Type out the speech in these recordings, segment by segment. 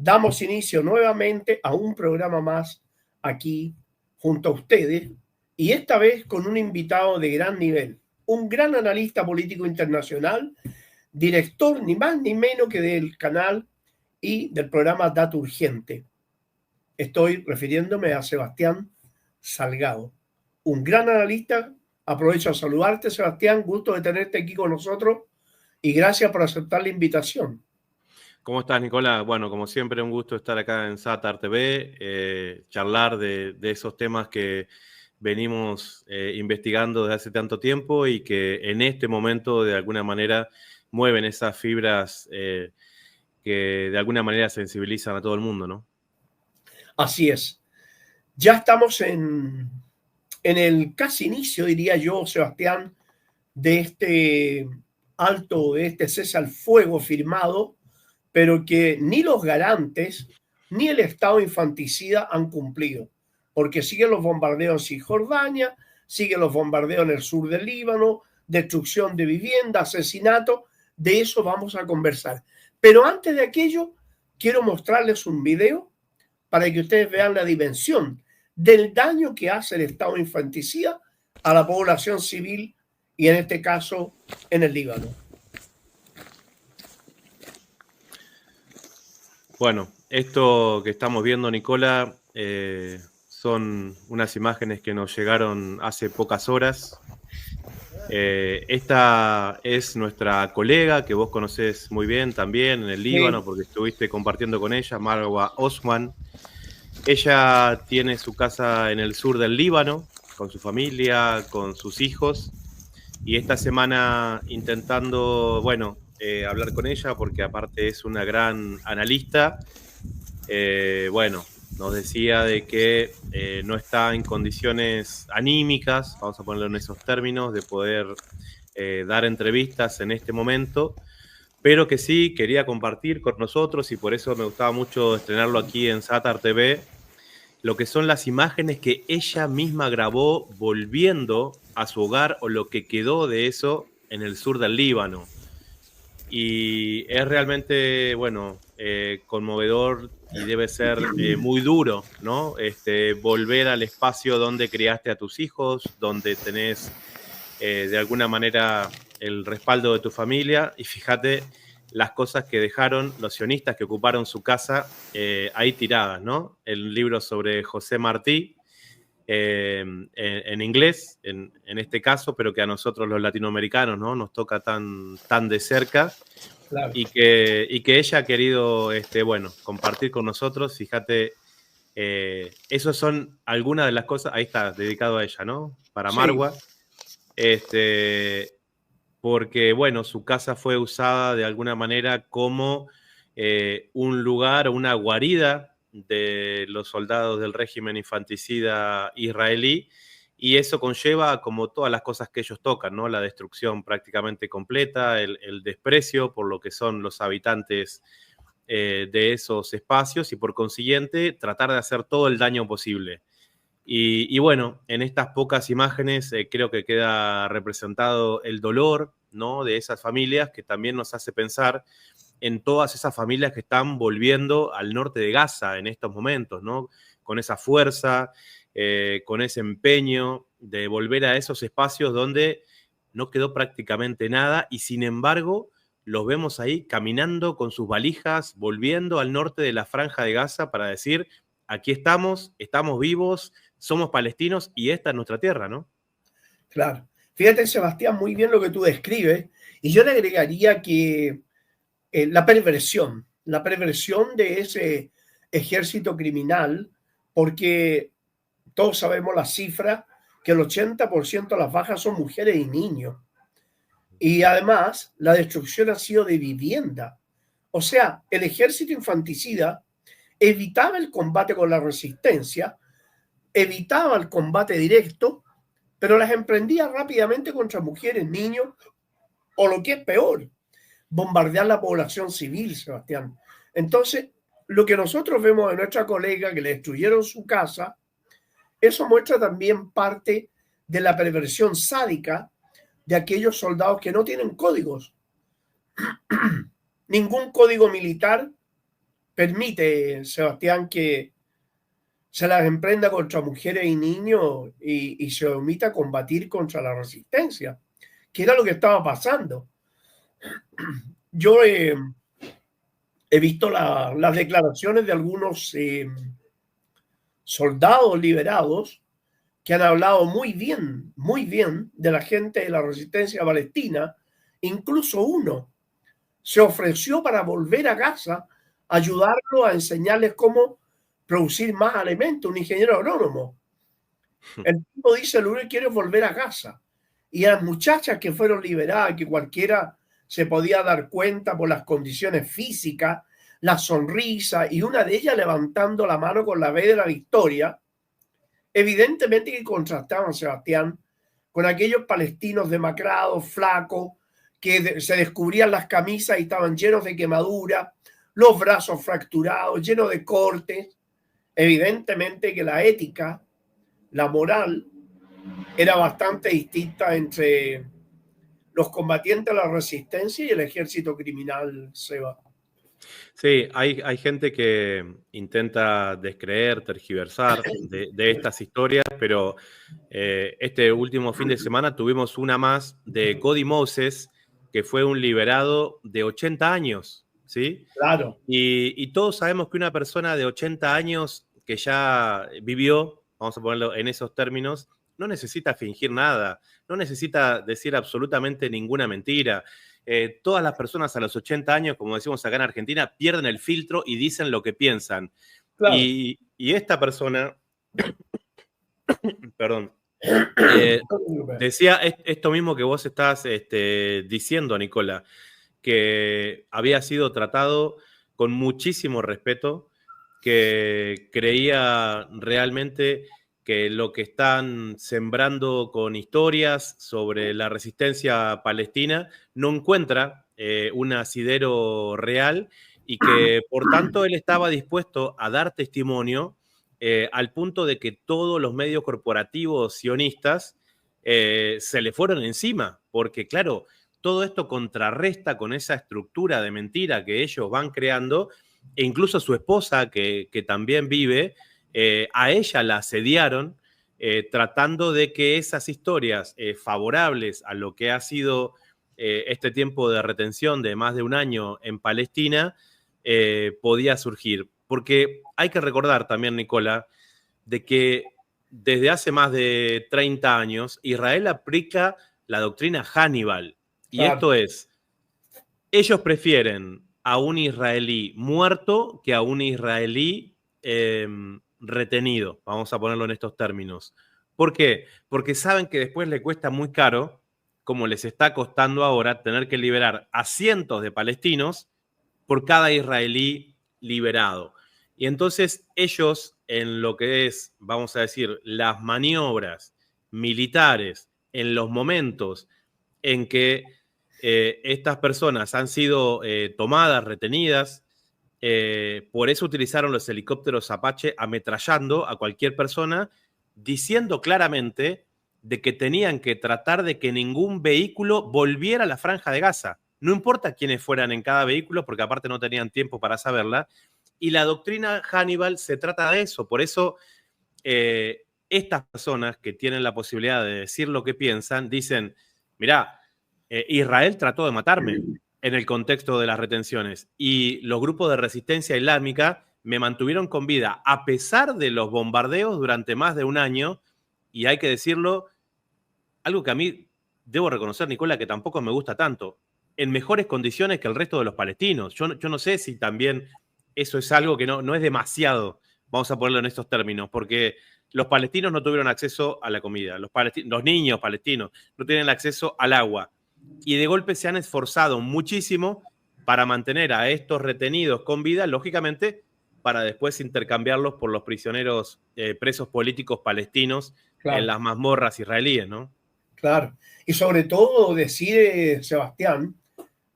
damos inicio nuevamente a un programa más aquí junto a ustedes y esta vez con un invitado de gran nivel, un gran analista político internacional, director ni más ni menos que del canal y del programa Dato Urgente. Estoy refiriéndome a Sebastián Salgado, un gran analista. Aprovecho a saludarte, Sebastián, gusto de tenerte aquí con nosotros y gracias por aceptar la invitación. ¿Cómo estás, Nicolás? Bueno, como siempre, un gusto estar acá en Satar TV, charlar de esos temas que venimos investigando desde hace tanto tiempo y que en este momento, de alguna manera, mueven esas fibras que de alguna manera sensibilizan a todo el mundo, ¿no? Así es. Ya estamos en el casi inicio, diría yo, Sebastián, de este cese al fuego firmado, pero que ni los garantes ni el Estado infanticida han cumplido, porque siguen los bombardeos en Cisjordania, siguen los bombardeos en el sur del Líbano, destrucción de vivienda, asesinato. De eso vamos a conversar. Pero antes de aquello, quiero mostrarles un video para que ustedes vean la dimensión del daño que hace el Estado infanticida a la población civil y en este caso en el Líbano. Bueno, esto que estamos viendo, Nicola, son unas imágenes que nos llegaron hace pocas horas. Esta es nuestra colega que vos conocés muy bien también en el Líbano, porque estuviste compartiendo con ella, Marwa Osman. Ella tiene su casa en el sur del Líbano, con su familia, con sus hijos, y esta semana intentando, hablar con ella, porque aparte es una gran analista, nos decía de que no está en condiciones anímicas, vamos a ponerlo en esos términos, de poder dar entrevistas en este momento, pero que sí quería compartir con nosotros y por eso me gustaba mucho estrenarlo aquí en Satar TV, lo que son las imágenes que ella misma grabó volviendo a su hogar o lo que quedó de eso en el sur del Líbano. Y es realmente, conmovedor y debe ser muy duro, ¿no? Volver al espacio donde criaste a tus hijos, donde tenés de alguna manera el respaldo de tu familia. Y fíjate las cosas que dejaron los sionistas que ocuparon su casa ahí tiradas, ¿no? El libro sobre José Martí, en inglés, en este caso, pero que a nosotros los latinoamericanos, ¿no?, nos toca tan de cerca. Claro. Y que ella ha querido compartir con nosotros. Fíjate, esas son algunas de las cosas. Ahí está, dedicado a ella, ¿no? Para Marwa. Porque, bueno, su casa fue usada de alguna manera como un lugar, una guarida de los soldados del régimen infanticida israelí, y eso conlleva, como todas las cosas que ellos tocan, ¿no?, la destrucción prácticamente completa, el desprecio por lo que son los habitantes de esos espacios y por consiguiente tratar de hacer todo el daño posible. Y bueno, en estas pocas imágenes creo que queda representado el dolor, ¿no?, de esas familias, que también nos hace pensar en todas esas familias que están volviendo al norte de Gaza en estos momentos, ¿no?, con esa fuerza, con ese empeño de volver a esos espacios donde no quedó prácticamente nada y sin embargo los vemos ahí caminando con sus valijas, volviendo al norte de la Franja de Gaza para decir, aquí estamos vivos, somos palestinos y esta es nuestra tierra, ¿no? Claro. Fíjate, Sebastián, muy bien lo que tú describes, y yo le agregaría que la perversión de ese ejército criminal, porque todos sabemos la cifra, que el 80% de las bajas son mujeres y niños. Y además, la destrucción ha sido de vivienda. O sea, el ejército infanticida evitaba el combate con la resistencia, evitaba el combate directo, pero las emprendía rápidamente contra mujeres, niños, o lo que es peor, bombardear la población civil, Sebastián. Entonces, lo que nosotros vemos de nuestra colega que le destruyeron su casa, eso muestra también parte de la perversión sádica de aquellos soldados que no tienen códigos. Ningún código militar, permite, Sebastián, que se las emprenda contra mujeres y niños y se omita combatir contra la resistencia, que era lo que estaba pasando. Yo he visto las declaraciones de algunos soldados liberados que han hablado muy bien de la gente de la resistencia palestina. Incluso uno se ofreció para volver a Gaza, ayudarlo a enseñarles cómo producir más alimentos, un ingeniero agrónomo. El tipo dice, lo único que quiere es volver a Gaza. Y a las muchachas que fueron liberadas, que cualquiera se podía dar cuenta por las condiciones físicas, la sonrisa y una de ellas levantando la mano con la B de la victoria, evidentemente que contrastaban, Sebastián, con aquellos palestinos demacrados, flacos, que se descubrían las camisas y estaban llenos de quemaduras, los brazos fracturados, llenos de cortes. Evidentemente que la ética, la moral, era bastante distinta entre los combatientes de la resistencia y el ejército criminal, Seba. Sí, hay gente que intenta descreer, tergiversar de estas historias, pero este último fin de semana tuvimos una más de Cody Moses, que fue un liberado de 80 años, ¿sí? Claro. Y todos sabemos que una persona de 80 años que ya vivió, vamos a ponerlo en esos términos, no necesita fingir nada, no necesita decir absolutamente ninguna mentira. Todas las personas a los 80 años, como decimos acá en Argentina, pierden el filtro y dicen lo que piensan. Claro. Y esta persona, perdón, decía esto mismo que vos estás diciendo, Nicola, que había sido tratado con muchísimo respeto, que creía realmente que lo que están sembrando con historias sobre la resistencia palestina no encuentra un asidero real y que, por tanto, él estaba dispuesto a dar testimonio al punto de que todos los medios corporativos sionistas se le fueron encima, porque, claro, todo esto contrarresta con esa estructura de mentira que ellos van creando, e incluso su esposa, que también vive, a ella la asediaron, tratando de que esas historias favorables a lo que ha sido este tiempo de retención de más de un año en Palestina podía surgir. Porque hay que recordar también, Nicola, de que desde hace más de 30 años Israel aplica la doctrina Hannibal. Y claro, esto es, ellos prefieren a un israelí muerto que a un israelí retenido, vamos a ponerlo en estos términos. ¿Por qué? Porque saben que después le cuesta muy caro, como les está costando ahora, tener que liberar a cientos de palestinos por cada israelí liberado. Y entonces ellos, en lo que es, vamos a decir, las maniobras militares, en los momentos en que estas personas han sido tomadas, retenidas, por eso utilizaron los helicópteros Apache ametrallando a cualquier persona, diciendo claramente de que tenían que tratar de que ningún vehículo volviera a la Franja de Gaza. No importa quiénes fueran en cada vehículo, porque aparte no tenían tiempo para saberla. Y la doctrina Hannibal se trata de eso. Por eso estas personas que tienen la posibilidad de decir lo que piensan, dicen, mirá, Israel trató de matarme en el contexto de las retenciones y los grupos de resistencia islámica me mantuvieron con vida a pesar de los bombardeos durante más de un año. Y hay que decirlo, algo que a mí debo reconocer, Nicola, que tampoco me gusta tanto, en mejores condiciones que el resto de los palestinos. Yo no sé si también eso es algo que no es demasiado, vamos a ponerlo en estos términos, porque los palestinos no tuvieron acceso a la comida, los niños palestinos no tienen acceso al agua, y de golpe se han esforzado muchísimo para mantener a estos retenidos con vida, lógicamente, para después intercambiarlos por los prisioneros presos políticos palestinos, claro, en las mazmorras israelíes, ¿no? Claro. Y sobre todo decir, Sebastián,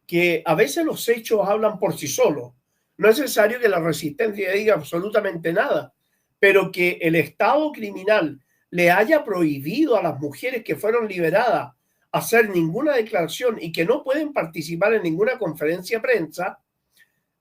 que a veces los hechos hablan por sí solos. No es necesario que la resistencia diga absolutamente nada, pero que el Estado criminal le haya prohibido a las mujeres que fueron liberadas hacer ninguna declaración y que no pueden participar en ninguna conferencia de prensa,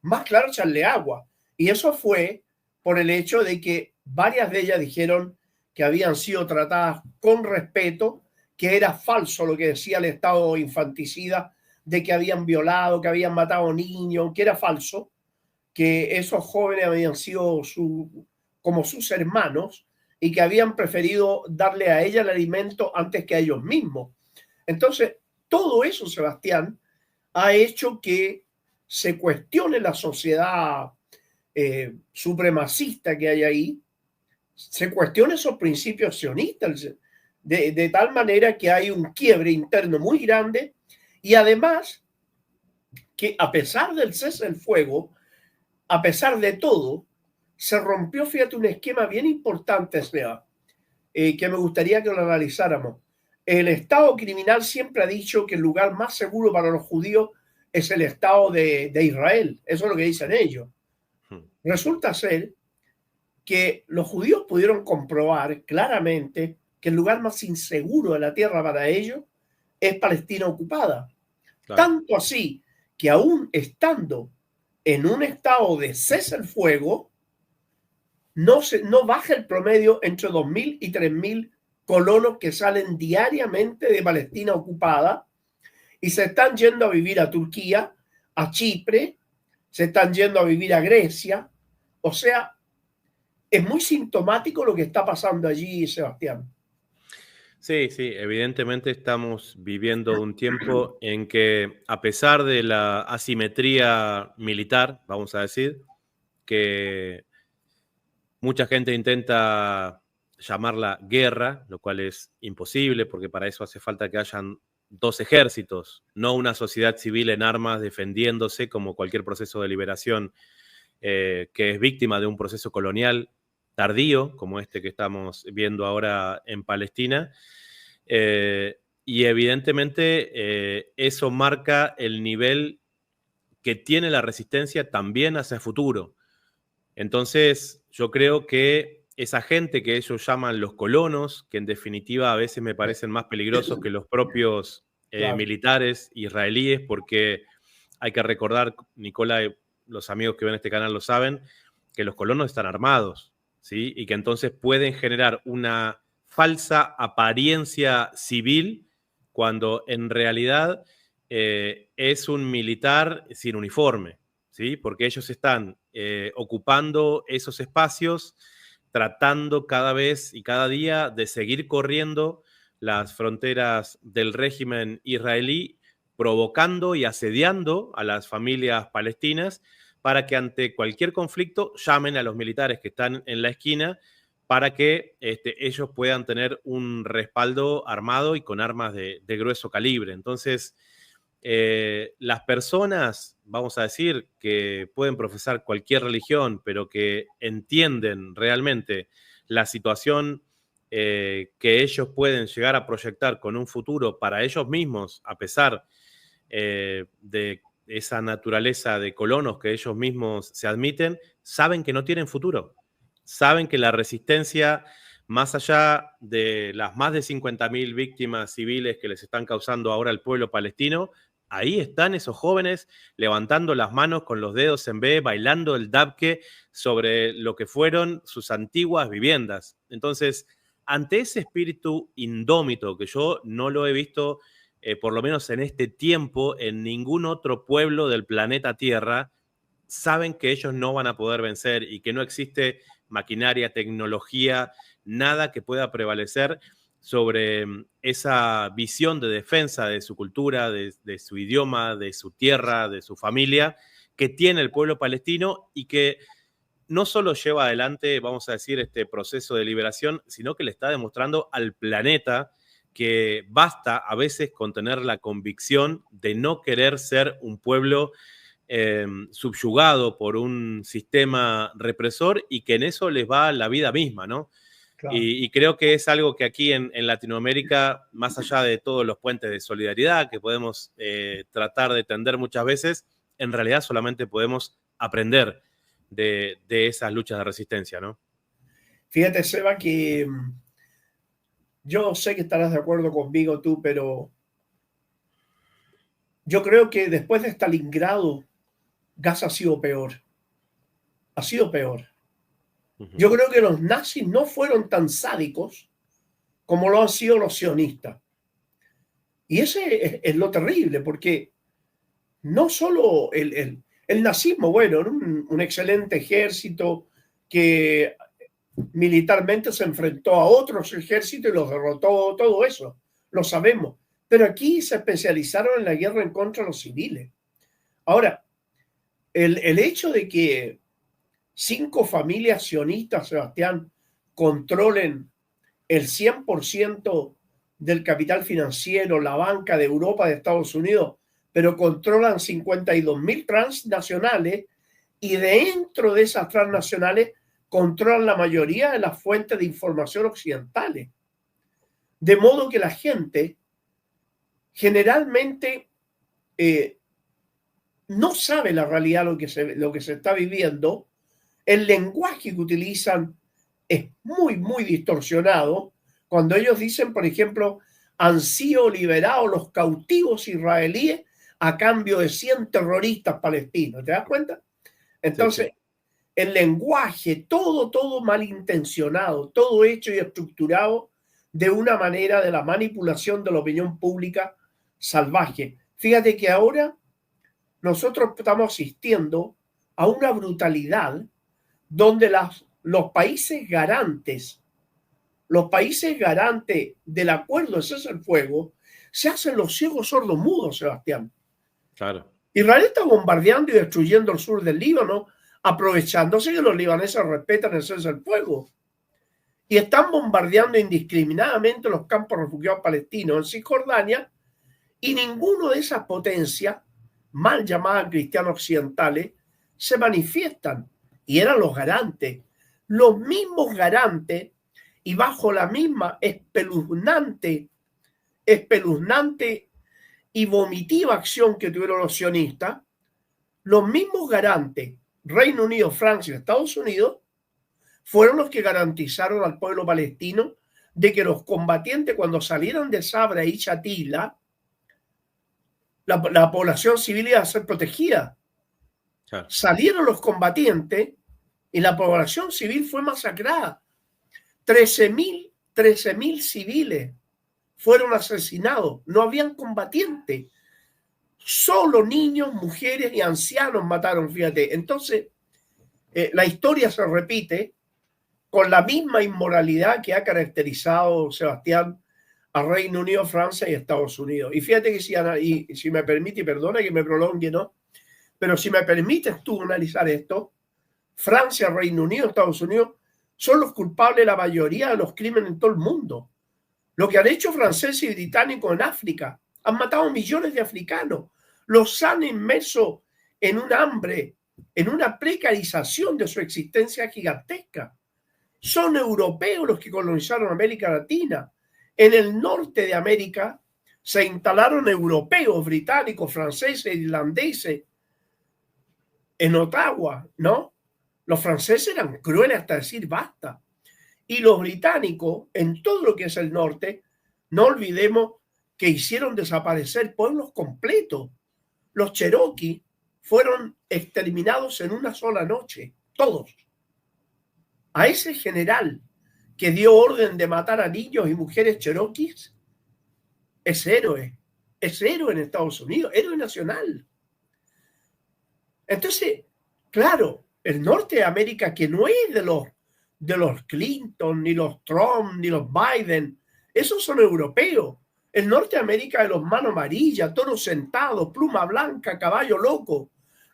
más claro echarle agua. Y eso fue por el hecho de que varias de ellas dijeron que habían sido tratadas con respeto, que era falso lo que decía el Estado infanticida, de que habían violado, que habían matado niños, que era falso, que esos jóvenes habían sido como sus hermanos y que habían preferido darle a ella el alimento antes que a ellos mismos. Entonces, todo eso, Sebastián, ha hecho que se cuestione la sociedad supremacista que hay ahí, se cuestione esos principios sionistas, de tal manera que hay un quiebre interno muy grande y además que a pesar del cese del fuego, a pesar de todo, se rompió, fíjate, un esquema bien importante, Seba, que me gustaría que lo analizáramos. El Estado criminal siempre ha dicho que el lugar más seguro para los judíos es el Estado de Israel. Eso es lo que dicen ellos. Resulta ser que los judíos pudieron comprobar claramente que el lugar más inseguro de la tierra para ellos es Palestina ocupada. Claro. Tanto así que aún estando en un estado de cese el fuego, no baja el promedio entre 2.000 y 3.000 colonos que salen diariamente de Palestina ocupada y se están yendo a vivir a Turquía, a Chipre, se están yendo a vivir a Grecia. O sea, es muy sintomático lo que está pasando allí, Sebastián. Sí, sí, evidentemente estamos viviendo un tiempo en que, a pesar de la asimetría militar, vamos a decir, que mucha gente intenta llamarla guerra, lo cual es imposible, porque para eso hace falta que hayan dos ejércitos, no una sociedad civil en armas defendiéndose como cualquier proceso de liberación que es víctima de un proceso colonial tardío, como este que estamos viendo ahora en Palestina. Y evidentemente eso marca el nivel que tiene la resistencia también hacia el futuro. Entonces, yo creo que esa gente que ellos llaman los colonos, que en definitiva a veces me parecen más peligrosos que los propios militares israelíes, porque hay que recordar, Nicola, los amigos que ven este canal lo saben, que los colonos están armados, ¿sí? Y que entonces pueden generar una falsa apariencia civil cuando en realidad es un militar sin uniforme, ¿sí? Porque ellos están ocupando esos espacios, tratando cada vez y cada día de seguir corriendo las fronteras del régimen israelí, provocando y asediando a las familias palestinas para que ante cualquier conflicto llamen a los militares que están en la esquina para que ellos puedan tener un respaldo armado y con armas de grueso calibre. Entonces, las personas, vamos a decir, que pueden profesar cualquier religión, pero que entienden realmente la situación que ellos pueden llegar a proyectar con un futuro para ellos mismos, a pesar de esa naturaleza de colonos que ellos mismos se admiten, saben que no tienen futuro. Saben que la resistencia, más allá de las más de 50.000 víctimas civiles que les están causando ahora al pueblo palestino, ahí están esos jóvenes levantando las manos con los dedos en B, bailando el dabke sobre lo que fueron sus antiguas viviendas. Entonces, ante ese espíritu indómito que yo no lo he visto, por lo menos en este tiempo, en ningún otro pueblo del planeta Tierra, saben que ellos no van a poder vencer y que no existe maquinaria, tecnología, nada que pueda prevalecer sobre esa visión de defensa de su cultura, de su idioma, de su tierra, de su familia, que tiene el pueblo palestino y que no solo lleva adelante, vamos a decir, este proceso de liberación, sino que le está demostrando al planeta que basta a veces con tener la convicción de no querer ser un pueblo subyugado por un sistema represor y que en eso les va la vida misma, ¿no? Claro. Y creo que es algo que aquí en Latinoamérica, más allá de todos los puentes de solidaridad que podemos tratar de tender muchas veces, en realidad solamente podemos aprender de esas luchas de resistencia, ¿no? Fíjate, Seba, que yo sé que estarás de acuerdo conmigo tú, pero yo creo que después de Stalingrado, Gaza ha sido peor. ha sido peor. Ujú. Yo creo que los nazis no fueron tan sádicos como lo han sido los sionistas. Y ese es lo terrible, porque no solo el nazismo, bueno, era un excelente ejército que militarmente se enfrentó a otros ejércitos y los derrotó, todo eso, lo sabemos. Pero aquí se especializaron en la guerra en contra de los civiles. Ahora, el hecho de que 5 familias sionistas, Sebastián, controlen el 100% del capital financiero, la banca de Europa, de Estados Unidos, pero controlan 52.000 transnacionales y dentro de esas transnacionales controlan la mayoría de las fuentes de información occidentales. De modo que la gente generalmente no sabe la realidad, lo que se está viviendo. El lenguaje que utilizan es muy distorsionado. Cuando ellos dicen, por ejemplo, han sido liberados los cautivos israelíes a cambio de 100 terroristas palestinos. ¿Te das cuenta? Entonces, Sí, sí. el lenguaje, todo malintencionado, todo hecho y estructurado de una manera de la manipulación de la opinión pública salvaje. Fíjate que ahora nosotros estamos asistiendo a una brutalidad donde los países garantes del acuerdo de cese el fuego se hacen los ciegos sordos mudos, Sebastián. Claro. Israel está bombardeando y destruyendo el sur del Líbano, aprovechándose que los libaneses respetan el cese el fuego. Y están bombardeando indiscriminadamente los campos refugiados palestinos en Cisjordania, y ninguno de esas potencias, mal llamadas cristianos occidentales, se manifiestan. Y eran los garantes. Los mismos garantes, y bajo la misma espeluznante y vomitiva acción que tuvieron los sionistas, los mismos garantes, Reino Unido, Francia y Estados Unidos, fueron los que garantizaron al pueblo palestino de que los combatientes, cuando salieran de Sabra y Shatila, la población civil iba a ser protegida. Claro. Salieron los combatientes y la población civil fue masacrada. 13.000 civiles fueron asesinados. No habían combatientes. Solo niños, mujeres y ancianos mataron, fíjate. Entonces, la historia se repite con la misma inmoralidad que ha caracterizado, Sebastián, a Reino Unido, Francia y Estados Unidos. Y fíjate que si me permite, y perdona que me prolongue, ¿no? Pero si me permites tú analizar esto, Francia, Reino Unido, Estados Unidos son los culpables de la mayoría de los crímenes en todo el mundo. Lo que han hecho franceses y británicos en África, han matado millones de africanos, los han inmerso en un hambre, en una precarización de su existencia gigantesca. Son europeos los que colonizaron América Latina. En el norte de América se instalaron europeos, británicos, franceses, irlandeses, en Ottawa, ¿no? Los franceses eran crueles hasta decir basta. Y los británicos, en todo lo que es el norte, no olvidemos que hicieron desaparecer pueblos completos. Los Cherokee fueron exterminados en una sola noche, todos. A ese general que dio orden de matar a niños y mujeres cherokees es héroe en Estados Unidos, héroe nacional. Entonces, claro, el norte de América, que no es de los Clinton, ni los Trump, ni los Biden, esos son europeos. El norte de América de los Mano Amarilla, Toro Sentado, Pluma Blanca, Caballo Loco,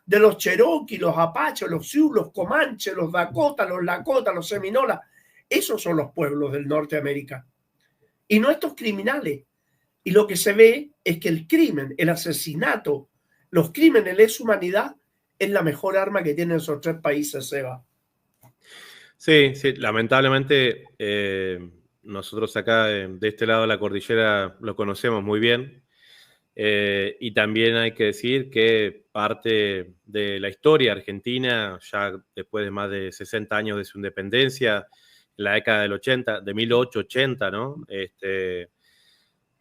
de los Cherokee, los Apaches, los Sioux, los Comanches, los Dakota, los Lakota, los Seminola, esos son los pueblos del norte de América. Y no estos criminales. Y lo que se ve es que el crimen, el asesinato, los crímenes de lesa humanidad es la mejor arma que tienen esos 3 países, Seba. Sí, lamentablemente nosotros acá de este lado de la cordillera lo conocemos muy bien. Y también hay que decir que parte de la historia argentina, ya después de más de 60 años de su independencia, en la década del 80, de 1880, ¿no?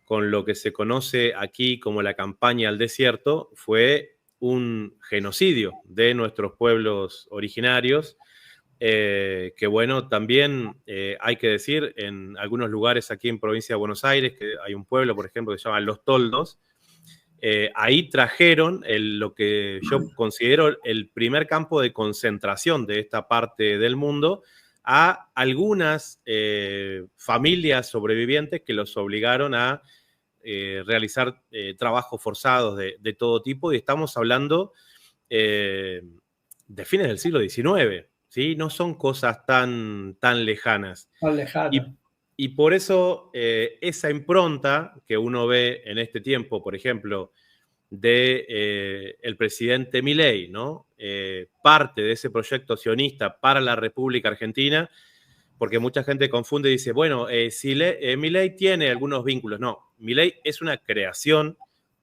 Con lo que se conoce aquí como la campaña al desierto, fue un genocidio de nuestros pueblos originarios, que bueno, también hay que decir, en algunos lugares aquí en provincia de Buenos Aires, que hay un pueblo, por ejemplo, que se llama Los Toldos, ahí trajeron lo que yo considero el primer campo de concentración de esta parte del mundo a algunas familias sobrevivientes que los obligaron a realizar trabajos forzados de todo tipo, y estamos hablando de fines del siglo XIX, ¿sí? No son cosas tan lejanas. Tan lejana. Y por eso esa impronta que uno ve en este tiempo, por ejemplo, de el presidente Milei, ¿no? Parte de ese proyecto sionista para la República Argentina, porque mucha gente confunde y dice, bueno, si Milei tiene algunos vínculos. No, Milei es una creación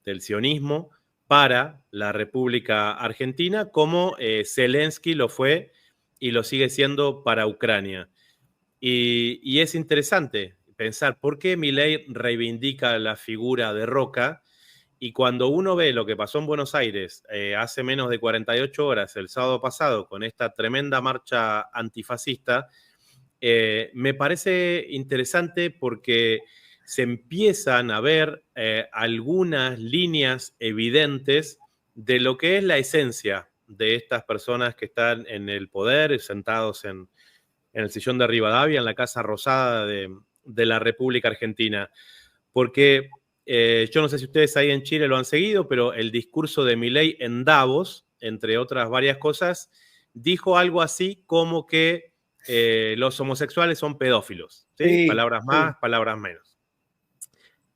del sionismo para la República Argentina, como Zelensky lo fue y lo sigue siendo para Ucrania. Y es interesante pensar por qué Milei reivindica la figura de Roca, y cuando uno ve lo que pasó en Buenos Aires hace menos de 48 horas, el sábado pasado, con esta tremenda marcha antifascista, me parece interesante porque se empiezan a ver algunas líneas evidentes de lo que es la esencia de estas personas que están en el poder, sentados en el sillón de Rivadavia, en la Casa Rosada de la República Argentina. Porque yo no sé si ustedes ahí en Chile lo han seguido, pero el discurso de Milei en Davos, entre otras varias cosas, dijo algo así como que los homosexuales son pedófilos, ¿sí? Sí, Palabras más, palabras menos.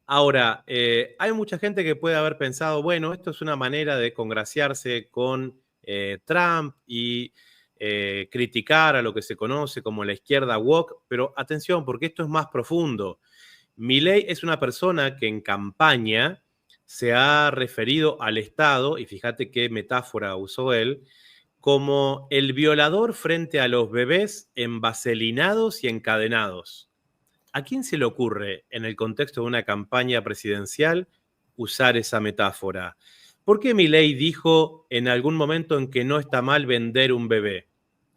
Ahora, hay mucha gente que puede haber pensado, bueno, esto es una manera de congraciarse con Trump y criticar a lo que se conoce como la izquierda woke, pero atención, porque esto es más profundo. Milei es una persona que en campaña se ha referido al Estado, y fíjate qué metáfora usó él, como el violador frente a los bebés envaselinados y encadenados. ¿A quién se le ocurre, en el contexto de una campaña presidencial, usar esa metáfora? ¿Por qué Milei dijo en algún momento en que no está mal vender un bebé?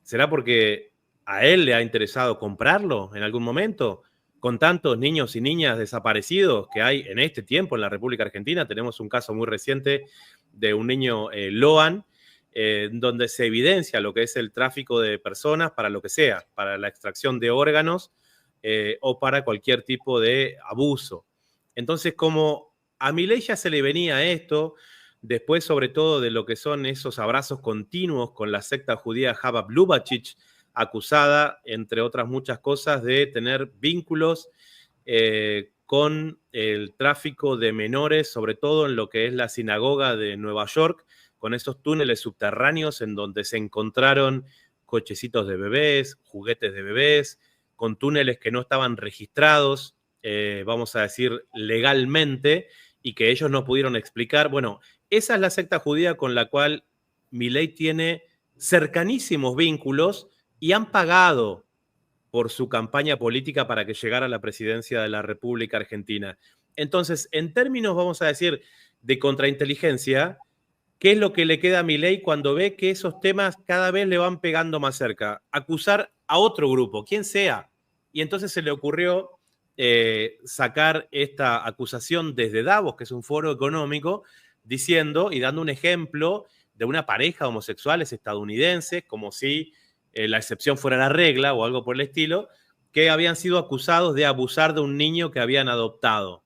¿Será porque a él le ha interesado comprarlo en algún momento? Con tantos niños y niñas desaparecidos que hay en este tiempo en la República Argentina, tenemos un caso muy reciente de un niño Loan, donde se evidencia lo que es el tráfico de personas para lo que sea, para la extracción de órganos o para cualquier tipo de abuso. Entonces, como a Milei ya se le venía esto, después sobre todo de lo que son esos abrazos continuos con la secta judía Chabad Lubavitch, acusada, entre otras muchas cosas, de tener vínculos con el tráfico de menores, sobre todo en lo que es la sinagoga de Nueva York, con esos túneles subterráneos en donde se encontraron cochecitos de bebés, juguetes de bebés, con túneles que no estaban registrados, vamos a decir, legalmente, y que ellos no pudieron explicar. Bueno, esa es la secta judía con la cual Milei tiene cercanísimos vínculos y han pagado por su campaña política para que llegara a la presidencia de la República Argentina. Entonces, en términos, vamos a decir, de contrainteligencia, ¿qué es lo que le queda a Milei cuando ve que esos temas cada vez le van pegando más cerca? Acusar a otro grupo, quien sea. Y entonces se le ocurrió sacar esta acusación desde Davos, que es un foro económico, diciendo y dando un ejemplo de una pareja homosexuales estadounidenses, como si la excepción fuera la regla o algo por el estilo, que habían sido acusados de abusar de un niño que habían adoptado.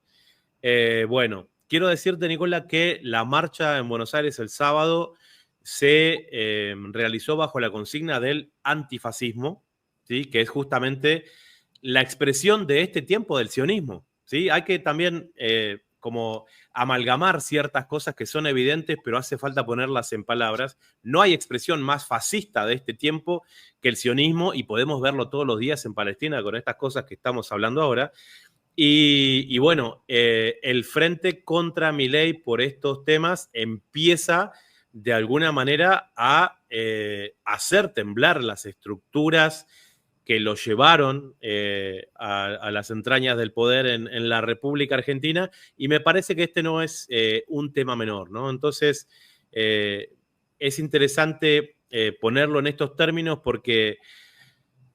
Bueno, quiero decirte, Nicola, que la marcha en Buenos Aires el sábado se realizó bajo la consigna del antifascismo, ¿sí? Que es justamente la expresión de este tiempo del sionismo, ¿sí? Hay que también como amalgamar ciertas cosas que son evidentes, pero hace falta ponerlas en palabras. No hay expresión más fascista de este tiempo que el sionismo, y podemos verlo todos los días en Palestina con estas cosas que estamos hablando ahora. Y bueno, el frente contra Milei por estos temas empieza de alguna manera a hacer temblar las estructuras que lo llevaron a las entrañas del poder en la República Argentina, y me parece que este no es un tema menor, ¿no? Entonces, es interesante ponerlo en estos términos porque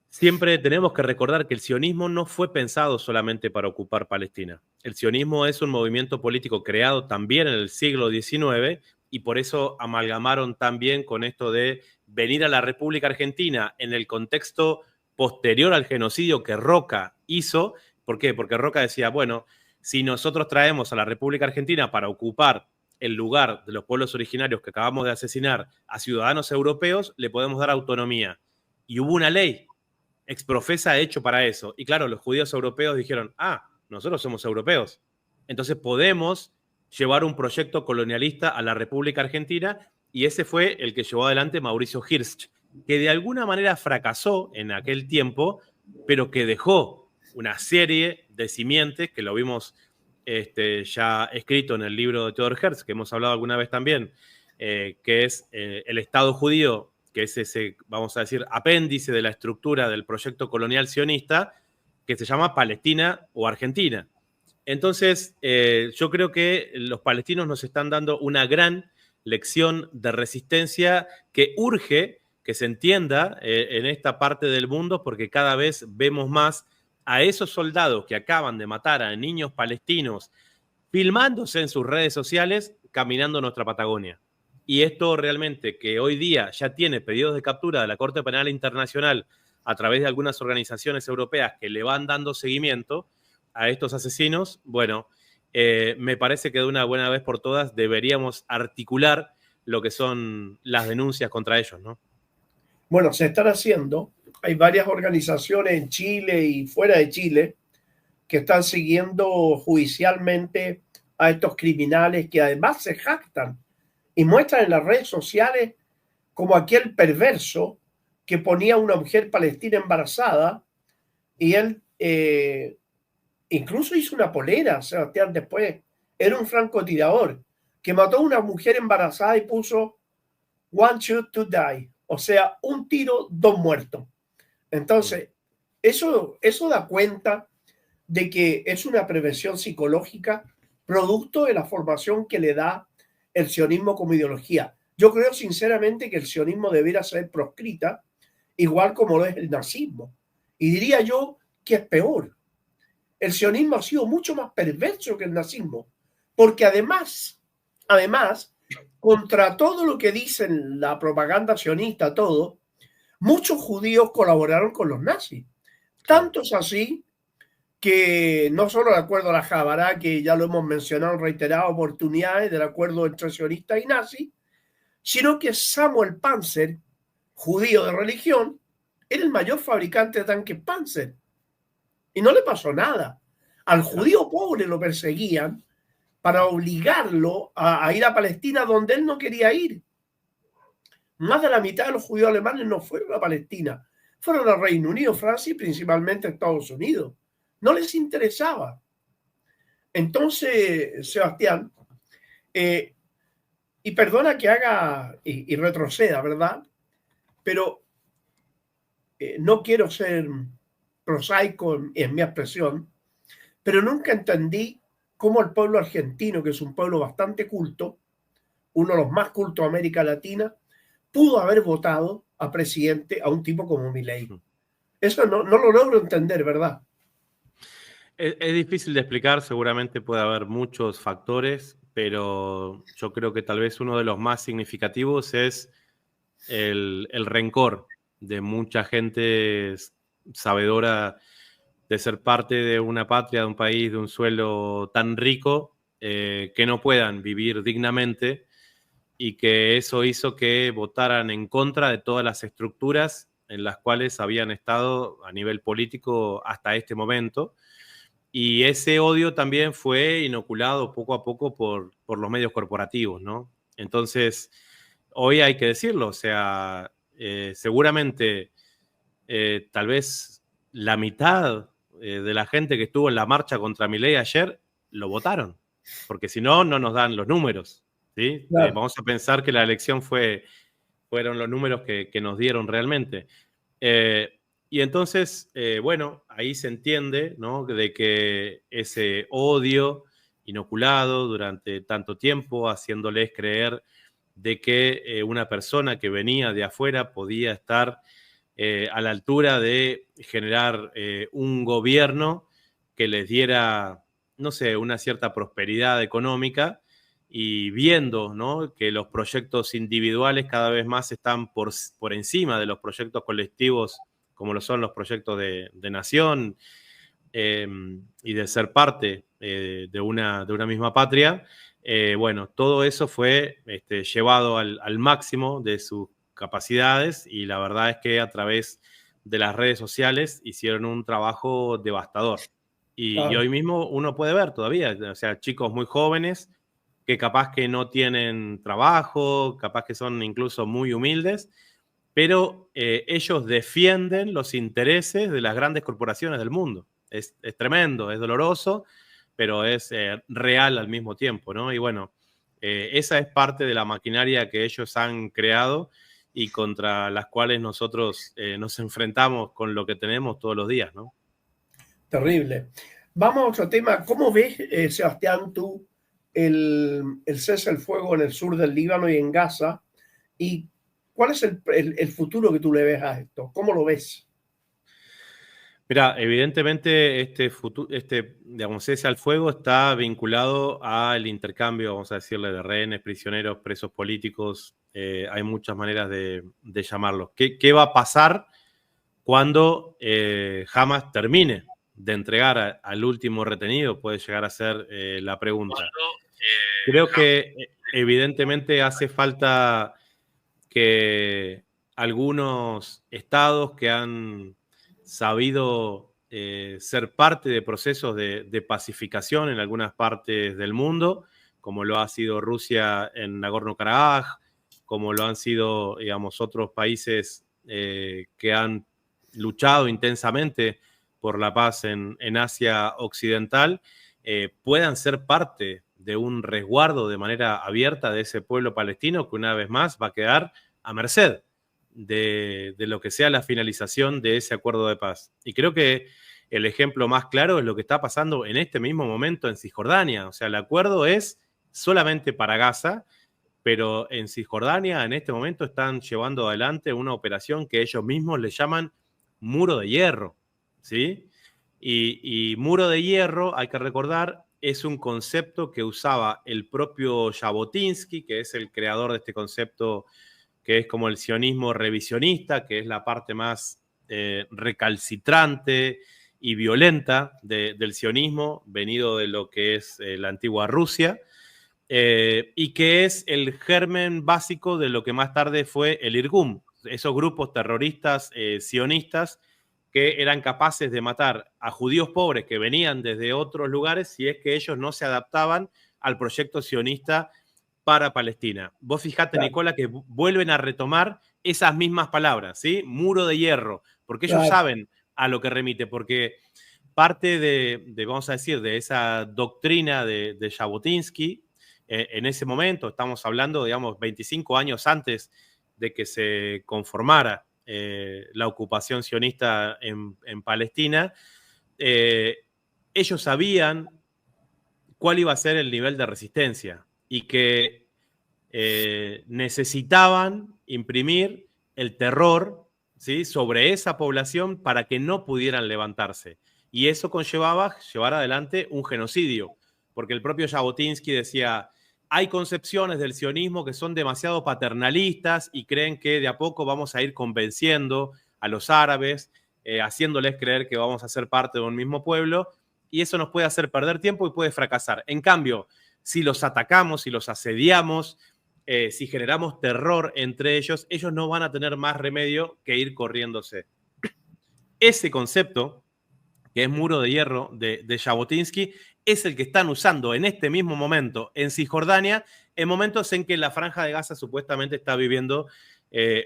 siempre tenemos que recordar que el sionismo no fue pensado solamente para ocupar Palestina. El sionismo es un movimiento político creado también en el siglo XIX y por eso amalgamaron también con esto de venir a la República Argentina en el contexto posterior al genocidio que Roca hizo. ¿Por qué? Porque Roca decía, bueno, si nosotros traemos a la República Argentina para ocupar el lugar de los pueblos originarios que acabamos de asesinar a ciudadanos europeos, le podemos dar autonomía. Y hubo una ley exprofesa hecho para eso. Y claro, los judíos europeos dijeron, nosotros somos europeos. Entonces podemos llevar un proyecto colonialista a la República Argentina y ese fue el que llevó adelante Mauricio Hirsch, que de alguna manera fracasó en aquel tiempo, pero que dejó una serie de simientes, que lo vimos ya escrito en el libro de Theodor Herzl, que hemos hablado alguna vez también, que es el Estado judío, que es ese, vamos a decir, apéndice de la estructura del proyecto colonial sionista, que se llama Palestina o Argentina. Entonces, yo creo que los palestinos nos están dando una gran lección de resistencia que urge que se entienda en esta parte del mundo, porque cada vez vemos más a esos soldados que acaban de matar a niños palestinos filmándose en sus redes sociales caminando nuestra Patagonia. Y esto realmente, que hoy día ya tiene pedidos de captura de la Corte Penal Internacional a través de algunas organizaciones europeas que le van dando seguimiento a estos asesinos, bueno, me parece que de una buena vez por todas deberíamos articular lo que son las denuncias contra ellos, ¿no? Bueno, se están haciendo. Hay varias organizaciones en Chile y fuera de Chile que están siguiendo judicialmente a estos criminales que además se jactan y muestran en las redes sociales como aquel perverso que ponía a una mujer palestina embarazada y él incluso hizo una polera, Sebastián, después. Era un francotirador que mató a una mujer embarazada y puso "one shot to die", o sea, un tiro, dos muertos. Entonces, eso da cuenta de que es una prevención psicológica producto de la formación que le da el sionismo como ideología. Yo creo sinceramente que el sionismo debería ser proscrita, igual como lo es el nazismo. Y diría yo que es peor. El sionismo ha sido mucho más perverso que el nazismo, porque además, contra todo lo que dicen la propaganda sionista, todo, muchos judíos colaboraron con los nazis. Tanto es así que no solo el acuerdo de la Jabará, que ya lo hemos mencionado en reiteradas oportunidades, del acuerdo entre sionistas y nazis, sino que Samuel Panzer, judío de religión, era el mayor fabricante de tanques Panzer. Y no le pasó nada. Al judío pobre lo perseguían para obligarlo a ir a Palestina donde él no quería ir. Más de la mitad de los judíos alemanes no fueron a Palestina, fueron al Reino Unido, Francia y principalmente a Estados Unidos. No les interesaba. Entonces, Sebastián, y perdona que haga y retroceda, ¿verdad? Pero no quiero ser prosaico en mi expresión, pero nunca entendí cómo el pueblo argentino, que es un pueblo bastante culto, uno de los más cultos de América Latina, pudo haber votado a presidente a un tipo como Milei. Eso no lo logro entender, ¿verdad? Es difícil de explicar, seguramente puede haber muchos factores, pero yo creo que tal vez uno de los más significativos es el rencor de mucha gente sabedora de ser parte de una patria, de un país, de un suelo tan rico, que no puedan vivir dignamente y que eso hizo que votaran en contra de todas las estructuras en las cuales habían estado a nivel político hasta este momento. Y ese odio también fue inoculado poco a poco por los medios corporativos, ¿no? Entonces, hoy hay que decirlo, o sea, seguramente tal vez la mitad de la gente que estuvo en la marcha contra Milei ayer lo votaron, porque si no, no nos dan los números, ¿sí? Claro. Vamos a pensar que la elección fueron los números que nos dieron realmente. Y entonces, bueno, ahí se entiende, ¿no?, de que ese odio inoculado durante tanto tiempo, haciéndoles creer de que una persona que venía de afuera podía estar a la altura de generar un gobierno que les diera, no sé, una cierta prosperidad económica, y viendo, ¿no?, que los proyectos individuales cada vez más están por encima de los proyectos colectivos, como lo son los proyectos de nación y de ser parte de una misma patria. Bueno, todo eso fue llevado al máximo de sus capacidades, y la verdad es que a través de las redes sociales hicieron un trabajo devastador. Y Claro. hoy mismo uno puede ver todavía, o sea, chicos muy jóvenes que capaz que no tienen trabajo, capaz que son incluso muy humildes, pero ellos defienden los intereses de las grandes corporaciones del mundo. Es tremendo, es doloroso, pero es real al mismo tiempo, ¿no? Y bueno, esa es parte de la maquinaria que ellos han creado y contra las cuales nosotros nos enfrentamos con lo que tenemos todos los días, ¿no? Terrible. Vamos a otro tema. ¿Cómo ves, Sebastián, tú el cese al fuego en el sur del Líbano y en Gaza? ¿Y cuál es el futuro que tú le ves a esto? ¿Cómo lo ves? Mira, evidentemente digamos, cese al fuego está vinculado al intercambio, vamos a decirle, de rehenes, prisioneros, presos políticos. Hay muchas maneras de llamarlos. ¿Qué va a pasar cuando Hamas termine de entregar al último retenido? Puede llegar a ser la pregunta. Creo que evidentemente hace falta que algunos estados que han sabido ser parte de procesos de pacificación en algunas partes del mundo, como lo ha sido Rusia en Nagorno-Karabaj, como lo han sido, digamos, otros países que han luchado intensamente por la paz en Asia Occidental, puedan ser parte de un resguardo de manera abierta de ese pueblo palestino, que una vez más va a quedar a merced de lo que sea la finalización de ese acuerdo de paz. Y creo que el ejemplo más claro es lo que está pasando en este mismo momento en Cisjordania. O sea, el acuerdo es solamente para Gaza, pero en Cisjordania en este momento están llevando adelante una operación que ellos mismos le llaman Muro de Hierro, ¿sí? Y Muro de Hierro, hay que recordar, es un concepto que usaba el propio Jabotinsky, que es el creador de este concepto, que es como el sionismo revisionista, que es la parte más recalcitrante y violenta del sionismo, venido de lo que es la antigua Rusia, y que es el germen básico de lo que más tarde fue el Irgun, esos grupos terroristas sionistas que eran capaces de matar a judíos pobres que venían desde otros lugares si es que ellos no se adaptaban al proyecto sionista para Palestina. Vos fijate, Claro, Nicola, que vuelven a retomar esas mismas palabras, ¿sí? Muro de hierro, porque ellos claro, saben a lo que remite, porque parte vamos a decir, de esa doctrina de Jabotinsky, en ese momento, estamos hablando, digamos, 25 años antes de que se conformara la ocupación sionista en Palestina, ellos sabían cuál iba a ser el nivel de resistencia y que necesitaban imprimir el terror, ¿sí?, sobre esa población para que no pudieran levantarse. Y eso conllevaba llevar adelante un genocidio, porque el propio Jabotinsky decía, hay concepciones del sionismo que son demasiado paternalistas y creen que de a poco vamos a ir convenciendo a los árabes, haciéndoles creer que vamos a ser parte de un mismo pueblo, y eso nos puede hacer perder tiempo y puede fracasar. En cambio, si los atacamos, si los asediamos, si generamos terror entre ellos, ellos no van a tener más remedio que ir corriéndose. Ese concepto, que es Muro de Hierro de Jabotinsky, es el que están usando en este mismo momento en Cisjordania, en momentos en que la Franja de Gaza supuestamente está viviendo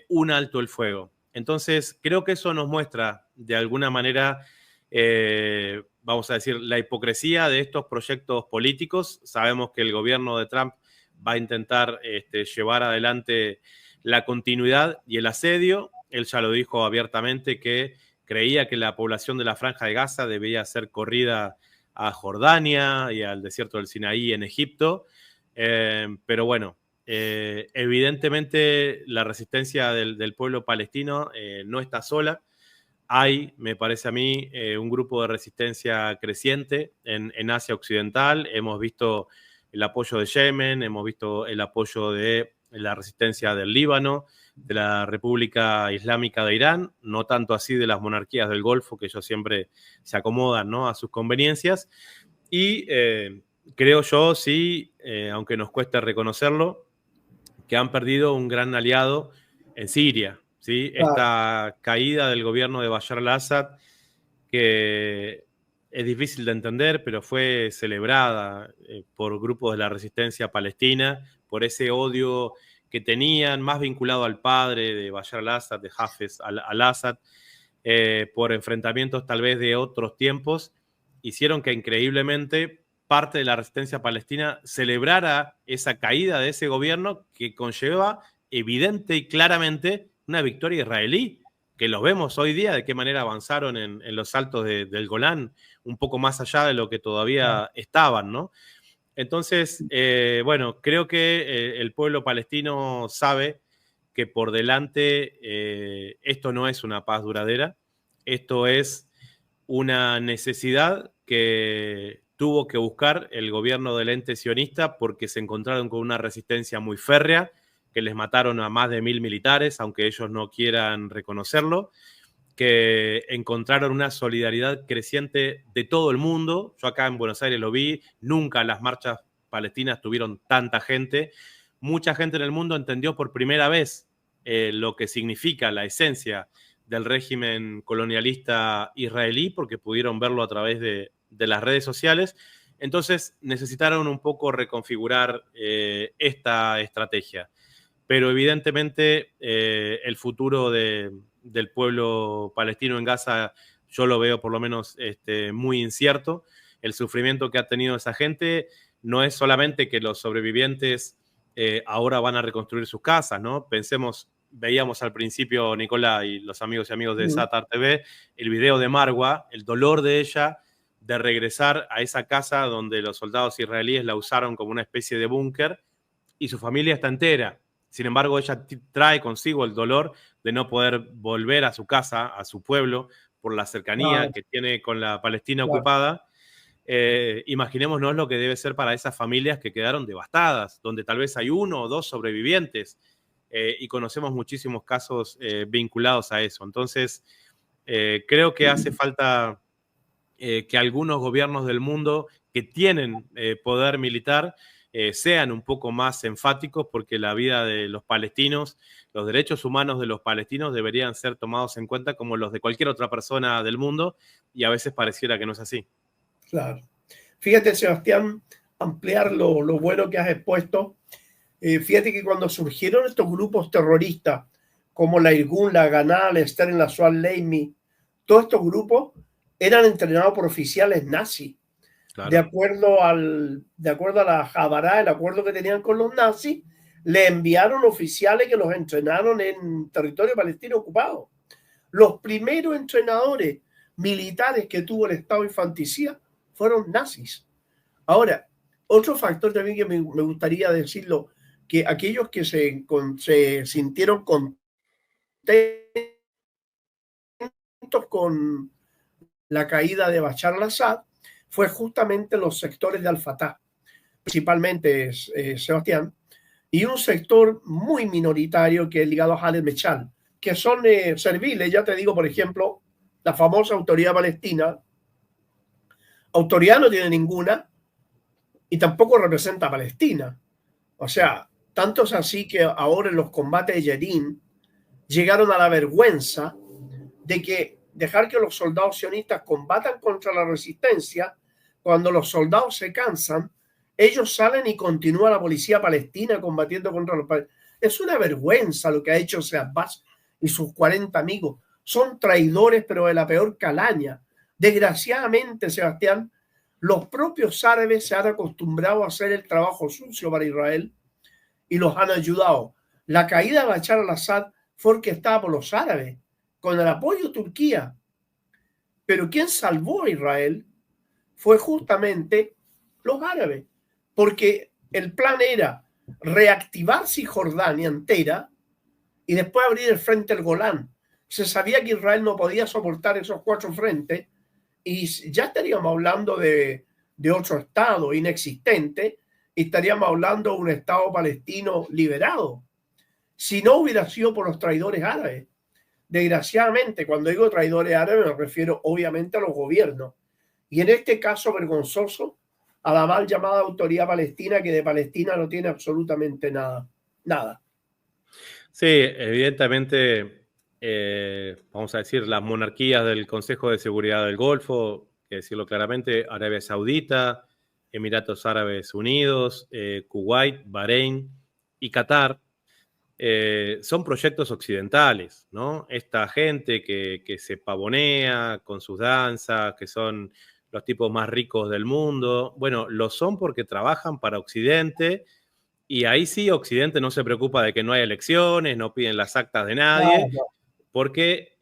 un alto el fuego. Entonces, creo que eso nos muestra de alguna manera, vamos a decir, la hipocresía de estos proyectos políticos. Sabemos que el gobierno de Trump va a intentar llevar adelante la continuidad y el asedio. Él ya lo dijo abiertamente que creía que la población de la Franja de Gaza debía ser corrida a Jordania y al desierto del Sinaí en Egipto. Pero bueno, Evidentemente la resistencia del pueblo palestino no está sola. Hay, me parece a mí, un grupo de resistencia creciente en Asia Occidental. Hemos visto el apoyo de Yemen, hemos visto el apoyo de la resistencia del Líbano, de la República Islámica de Irán, no tanto así de las monarquías del Golfo, que ellos siempre se acomodan, ¿no?, a sus conveniencias. Y creo yo, sí, aunque nos cueste reconocerlo, que han perdido un gran aliado en Siria, ¿sí? Claro. Esta caída del gobierno de Bashar al-Assad, que es difícil de entender, pero fue celebrada por grupos de la resistencia palestina, por ese odio que tenían, más vinculado al padre de Bashar al-Assad, de Hafez al-Assad, por enfrentamientos tal vez de otros tiempos, hicieron que increíblemente parte de la resistencia palestina celebrara esa caída de ese gobierno que conlleva evidente y claramente una victoria israelí, que los vemos hoy día de qué manera avanzaron en los altos del Golán, un poco más allá de lo que todavía estaban, ¿no? Entonces, bueno, creo que el pueblo palestino sabe que por delante esto no es una paz duradera, esto es una necesidad que tuvo que buscar el gobierno del ente sionista porque se encontraron con una resistencia muy férrea, que les mataron a más de 1000 militares, aunque ellos no quieran reconocerlo, que encontraron una solidaridad creciente de todo el mundo. Yo acá en Buenos Aires lo vi, nunca las marchas palestinas tuvieron tanta gente. Mucha gente en el mundo entendió por primera vez lo que significa la esencia del régimen colonialista israelí, porque pudieron verlo a través de las redes sociales. Entonces necesitaron un poco reconfigurar esta estrategia. Pero evidentemente el futuro del pueblo palestino en Gaza yo lo veo por lo menos muy incierto. El sufrimiento que ha tenido esa gente no es solamente que los sobrevivientes ahora van a reconstruir sus casas, ¿no? Pensemos, veíamos al principio, Nicolás y los amigos y amigos de Satar TV, el video de Marwa, el dolor de ella de regresar a esa casa donde los soldados israelíes la usaron como una especie de búnker y su familia está entera. Sin embargo, ella trae consigo el dolor de no poder volver a su casa, a su pueblo, por la cercanía que tiene con la Palestina ocupada. Imaginémonos lo que debe ser para esas familias que quedaron devastadas, donde tal vez hay 1 o 2 sobrevivientes, y conocemos muchísimos casos vinculados a eso. Entonces, creo que hace falta que algunos gobiernos del mundo que tienen poder militar sean un poco más enfáticos, porque la vida de los palestinos, los derechos humanos de los palestinos deberían ser tomados en cuenta como los de cualquier otra persona del mundo, y a veces pareciera que no es así. Claro. Fíjate, Sebastián, ampliar lo bueno que has expuesto. Fíjate que cuando surgieron estos grupos terroristas, como la Irgun, la Haganah, la Stern, la Swat Leimi, todos estos grupos eran entrenados por oficiales nazis. Claro. De acuerdo a la Jabará, el acuerdo que tenían con los nazis, le enviaron oficiales que los entrenaron en territorio palestino ocupado. Los primeros entrenadores militares que tuvo el Estado infanticida fueron nazis. Ahora, otro factor también que me gustaría decirlo, que aquellos que se sintieron contentos con la caída de Bashar al-Assad fue justamente los sectores de Al-Fatah, principalmente Sebastián, y un sector muy minoritario que es ligado a Khaled Meshal, que son serviles. Ya te digo, por ejemplo, la famosa Autoridad Palestina. Autoridad no tiene ninguna y tampoco representa a Palestina. O sea, tanto es así que ahora en los combates de Jenin llegaron a la vergüenza de que dejar que los soldados sionistas combatan contra la resistencia. Cuando los soldados se cansan, ellos salen y continúa la policía palestina combatiendo contra los palestinos. Es una vergüenza lo que ha hecho Abbas y sus 40 amigos. Son traidores, pero de la peor calaña. Desgraciadamente, Sebastián, los propios árabes se han acostumbrado a hacer el trabajo sucio para Israel y los han ayudado. La caída de Bashar al-Assad fue orquestada por los árabes, con el apoyo de Turquía. Pero quien salvó a Israel fue justamente los árabes, porque el plan era reactivar Cisjordania entera y después abrir el frente del Golán. Se sabía que Israel no podía soportar esos 4 frentes y ya estaríamos hablando de otro estado inexistente y estaríamos hablando de un estado palestino liberado. Si no hubiera sido por los traidores árabes. Desgraciadamente, cuando digo traidores árabes me refiero obviamente a los gobiernos. Y en este caso vergonzoso, a la mal llamada autoridad palestina, que de Palestina no tiene absolutamente nada. Nada. Sí, evidentemente, vamos a decir, las monarquías del Consejo de Seguridad del Golfo, que decirlo claramente, Arabia Saudita, Emiratos Árabes Unidos, Kuwait, Bahrein y Qatar, son proyectos occidentales, ¿no? Esta gente que se pavonea con sus danzas, que son los tipos más ricos del mundo, bueno, lo son porque trabajan para Occidente. Y ahí sí, Occidente no se preocupa de que no haya elecciones, no piden las actas de nadie, porque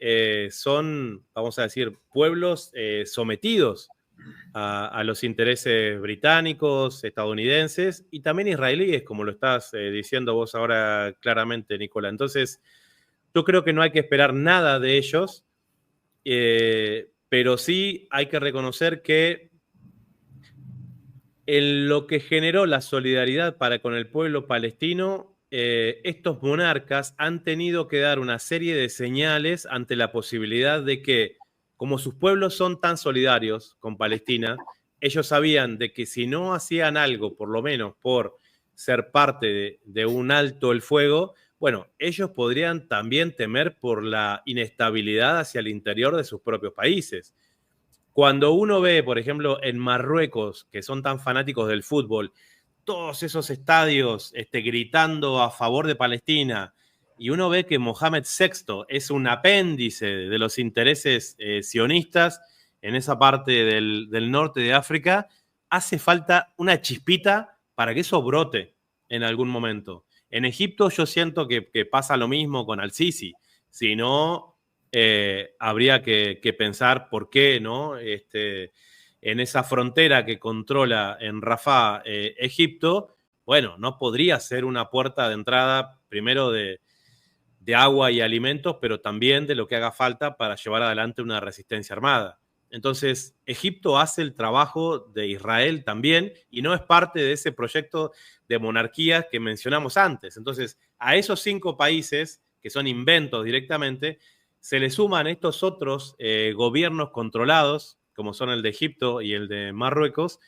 son, vamos a decir, pueblos sometidos a los intereses británicos, estadounidenses y también israelíes, como lo estás diciendo vos ahora claramente, Nicola. Entonces, yo creo que no hay que esperar nada de ellos, pero sí hay que reconocer que en lo que generó la solidaridad para con el pueblo palestino, estos monarcas han tenido que dar una serie de señales ante la posibilidad de que, como sus pueblos son tan solidarios con Palestina, ellos sabían de que si no hacían algo, por lo menos por ser parte de un alto el fuego, bueno, ellos podrían también temer por la inestabilidad hacia el interior de sus propios países. Cuando uno ve, por ejemplo, en Marruecos, que son tan fanáticos del fútbol, todos esos estadios gritando a favor de Palestina, y uno ve que Mohamed VI es un apéndice de los intereses sionistas en esa parte del norte de África, hace falta una chispita para que eso brote en algún momento. En Egipto yo siento que pasa lo mismo con Al-Sisi. Si no, habría que pensar por qué, ¿no? En esa frontera que controla en Rafah, Egipto, bueno, no podría ser una puerta de entrada primero de agua y alimentos, pero también de lo que haga falta para llevar adelante una resistencia armada. Entonces, Egipto hace el trabajo de Israel también y no es parte de ese proyecto de monarquía que mencionamos antes. Entonces, a esos 5 países, que son inventos directamente, se le suman estos otros gobiernos controlados, como son el de Egipto y el de Marruecos,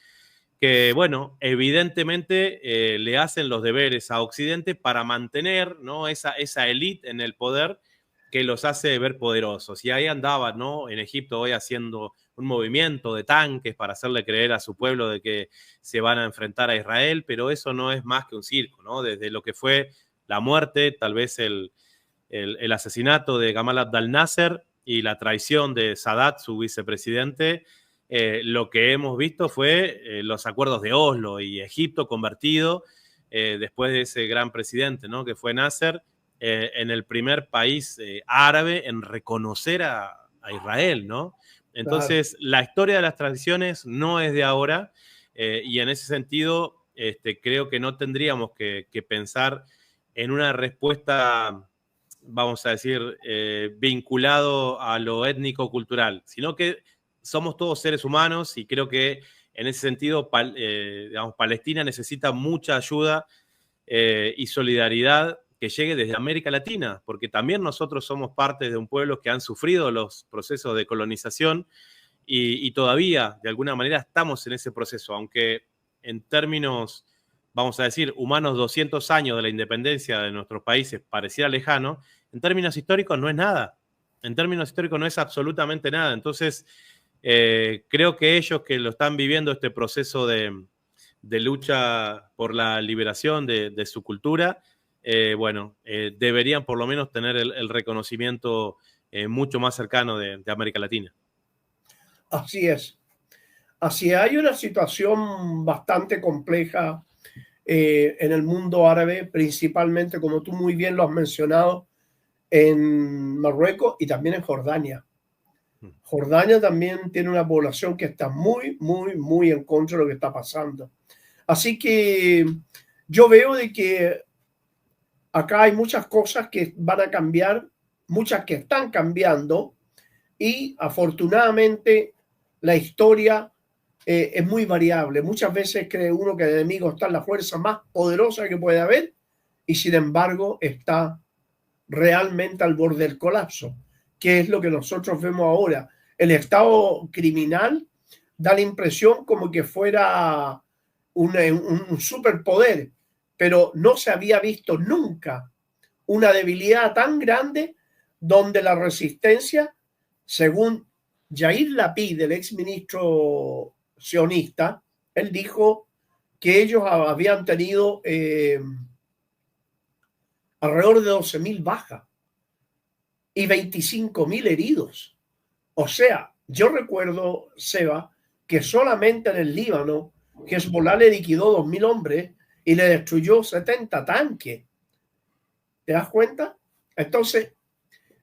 que, bueno, evidentemente le hacen los deberes a Occidente para mantener, ¿no?, esa élite en el poder que los hace ver poderosos. Y ahí andaban, ¿no?, en Egipto hoy haciendo un movimiento de tanques para hacerle creer a su pueblo de que se van a enfrentar a Israel, pero eso no es más que un circo, ¿no? Desde lo que fue la muerte, tal vez el asesinato de Gamal Abdel Nasser y la traición de Sadat, su vicepresidente, lo que hemos visto fue los acuerdos de Oslo y Egipto convertido, después de ese gran presidente, ¿no?, que fue Nasser, en el primer país árabe en reconocer a Israel, ¿no? Entonces, claro, la historia de las transiciones no es de ahora, y en ese sentido creo que no tendríamos que pensar en una respuesta, vamos a decir, vinculado a lo étnico-cultural, sino que somos todos seres humanos y creo que en ese sentido, digamos, Palestina necesita mucha ayuda y solidaridad que llegue desde América Latina, porque también nosotros somos parte de un pueblo que han sufrido los procesos de colonización y todavía, de alguna manera, estamos en ese proceso, aunque en términos, vamos a decir, humanos, 200 años de la independencia de nuestros países pareciera lejano, en términos históricos no es nada. En términos históricos no es absolutamente nada. Entonces, creo que ellos que lo están viviendo, este proceso de lucha por la liberación de su cultura, bueno, deberían por lo menos tener el reconocimiento mucho más cercano de América Latina. Así es. Así hay una situación bastante compleja en el mundo árabe, principalmente, como tú muy bien lo has mencionado, en Marruecos y también en Jordania. Jordania también tiene una población que está muy, muy, muy en contra de lo que está pasando. Así que yo veo de que acá hay muchas cosas que van a cambiar, muchas que están cambiando, y afortunadamente la historia es muy variable. Muchas veces cree uno que el enemigo está en la fuerza más poderosa que puede haber y sin embargo está realmente al borde del colapso, que es lo que nosotros vemos ahora. El estado criminal da la impresión como que fuera un superpoder, pero no se había visto nunca una debilidad tan grande donde la resistencia, según Yair Lapid, el exministro sionista, él dijo que ellos habían tenido alrededor de 12.000 bajas y 25.000 heridos. O sea, yo recuerdo, Seba, que solamente en el Líbano Hezbollah le liquidó 2.000 hombres y le destruyó 70 tanques. ¿Te das cuenta? Entonces,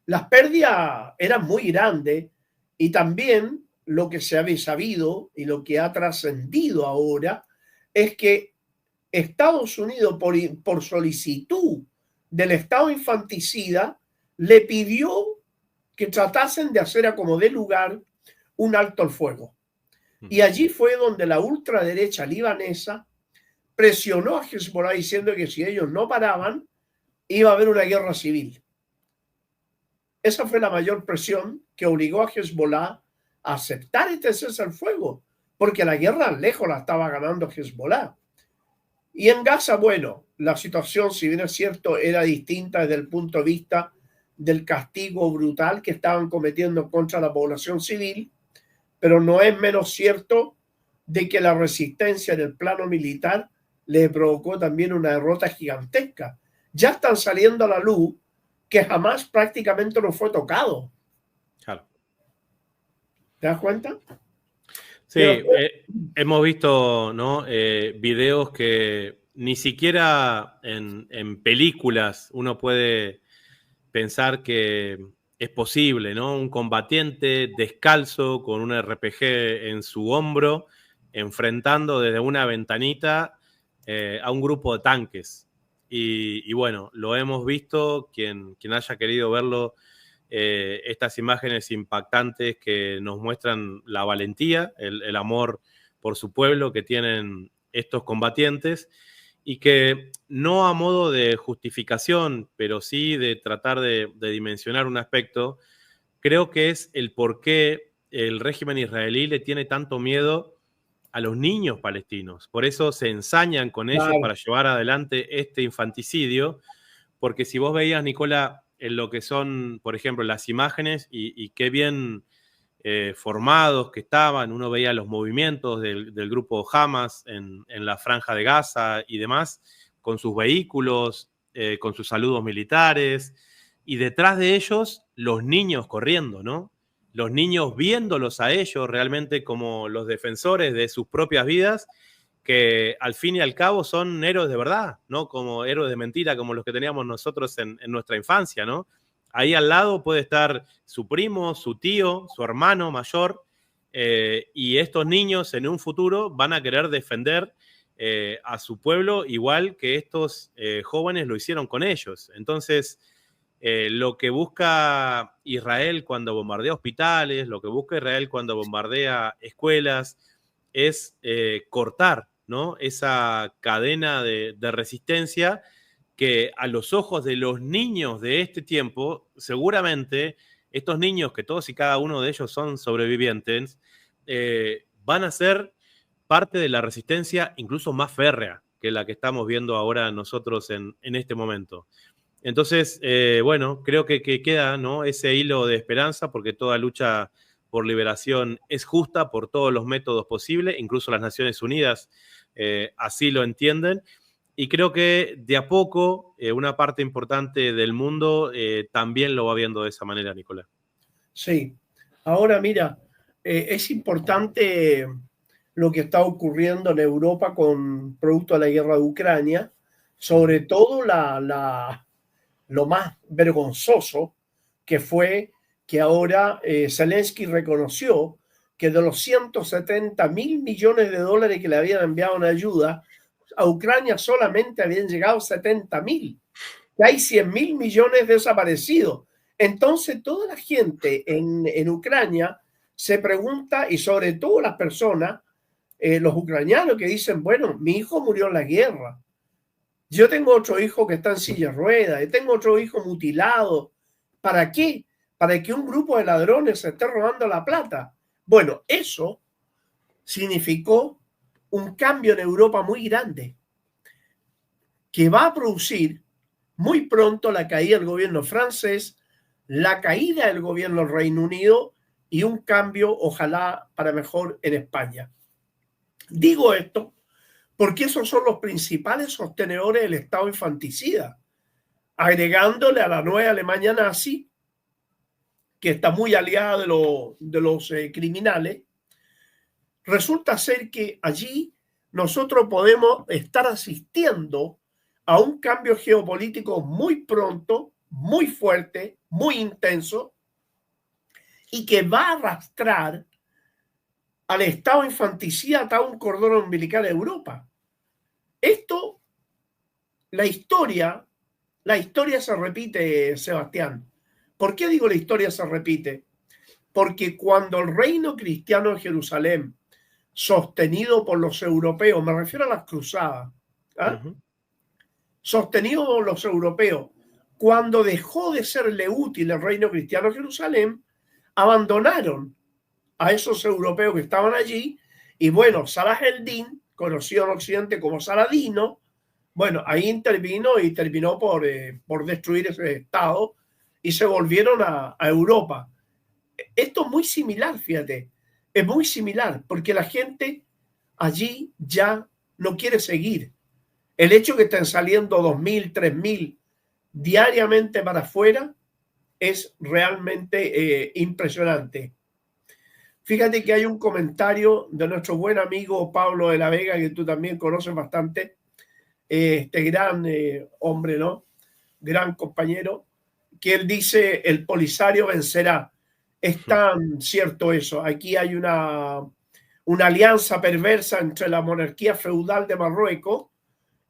las pérdidas eran muy grandes y también lo que se había sabido y lo que ha trascendido ahora es que Estados Unidos, por solicitud del Estado infanticida, le pidió que tratasen de hacer a como de lugar un alto al fuego. Y allí fue donde la ultraderecha libanesa presionó a Hezbollah diciendo que si ellos no paraban, iba a haber una guerra civil. Esa fue la mayor presión que obligó a Hezbollah a aceptar este cese al fuego, porque la guerra lejos la estaba ganando Hezbollah. Y en Gaza, bueno, la situación, si bien es cierto, era distinta desde el punto de vista del castigo brutal que estaban cometiendo contra la población civil, pero no es menos cierto de que la resistencia en el plano militar le provocó también una derrota gigantesca. Ya están saliendo a la luz que jamás prácticamente no fue tocado. Claro. ¿Te das cuenta? Sí, hemos visto, ¿no? Videos que ni siquiera en películas uno puede pensar que es posible, ¿no? Un combatiente descalzo con un RPG en su hombro, enfrentando desde una ventanita a un grupo de tanques. Y bueno, lo hemos visto, quien haya querido verlo, estas imágenes impactantes que nos muestran la valentía, el amor por su pueblo que tienen estos combatientes y que no a modo de justificación, pero sí de tratar de dimensionar un aspecto, creo que es el por qué el régimen israelí le tiene tanto miedo a los niños palestinos. Por eso se ensañan con ellos para llevar adelante este infanticidio, porque si vos veías, Nicola, en lo que son, por ejemplo, las imágenes y qué bien formados que estaban, uno veía los movimientos del grupo Hamas en la franja de Gaza y demás, con sus vehículos, con sus saludos militares, y detrás de ellos los niños corriendo, ¿no? Los niños viéndolos a ellos realmente como los defensores de sus propias vidas, que al fin y al cabo son héroes de verdad, ¿no? Como héroes de mentira, como los que teníamos nosotros en nuestra infancia, ¿no? Ahí al lado puede estar su primo, su tío, su hermano mayor, y estos niños en un futuro van a querer defender a su pueblo igual que estos jóvenes lo hicieron con ellos. Entonces, lo que busca Israel cuando bombardea hospitales, lo que busca Israel cuando bombardea escuelas, es cortar, ¿no? Esa cadena de resistencia que a los ojos de los niños de este tiempo, seguramente estos niños, que todos y cada uno de ellos son sobrevivientes, van a ser parte de la resistencia incluso más férrea que la que estamos viendo ahora nosotros en este momento. Entonces, bueno, creo que queda, ¿no?, ese hilo de esperanza, porque toda lucha por liberación es justa por todos los métodos posibles, incluso las Naciones Unidas así lo entienden. Y creo que de a poco una parte importante del mundo también lo va viendo de esa manera, Nicolás. Sí. Ahora, mira, es importante lo que está ocurriendo en Europa con producto de la guerra de Ucrania, sobre todo lo más vergonzoso que fue que ahora Zelensky reconoció que de los 170.000 millones de dólares que le habían enviado en ayuda, a Ucrania solamente habían llegado 70.000, que hay 100.000 millones desaparecidos. Entonces, toda la gente en Ucrania se pregunta, y sobre todo las personas, los ucranianos que dicen, bueno, mi hijo murió en la guerra, yo tengo otro hijo que está en silla de ruedas, y tengo otro hijo mutilado. ¿Para qué? Para que un grupo de ladrones se esté robando la plata. Bueno, eso significó un cambio en Europa muy grande, que va a producir muy pronto la caída del gobierno francés, la caída del gobierno del Reino Unido y un cambio, ojalá, para mejor en España. Digo esto porque esos son los principales sostenedores del Estado infanticida, agregándole a la nueva Alemania nazi, que está muy aliada de los criminales. Resulta ser que allí nosotros podemos estar asistiendo a un cambio geopolítico muy pronto, muy fuerte, muy intenso, y que va a arrastrar al Estado infanticida hasta un cordón umbilical de Europa. Esto, la historia se repite, Sebastián. ¿Por qué digo la historia se repite? Porque cuando el reino cristiano en Jerusalén, sostenido por los europeos, me refiero a las cruzadas, sostenido por los europeos, cuando dejó de serle útil el reino cristiano en Jerusalén, abandonaron a esos europeos que estaban allí, y bueno, Salah el-Din, conocido en Occidente como Saladino, bueno, ahí intervino y terminó por destruir ese estado, y se volvieron a Europa. Esto es muy similar, fíjate, es muy similar, porque la gente allí ya no quiere seguir. El hecho de que estén saliendo 2.000, 3.000 diariamente para afuera es realmente impresionante. Fíjate que hay un comentario de nuestro buen amigo Pablo de la Vega, que tú también conoces bastante, este gran hombre, ¿no? Gran compañero, que él dice, el Polisario vencerá. Es tan cierto eso. Aquí hay una alianza perversa entre la monarquía feudal de Marruecos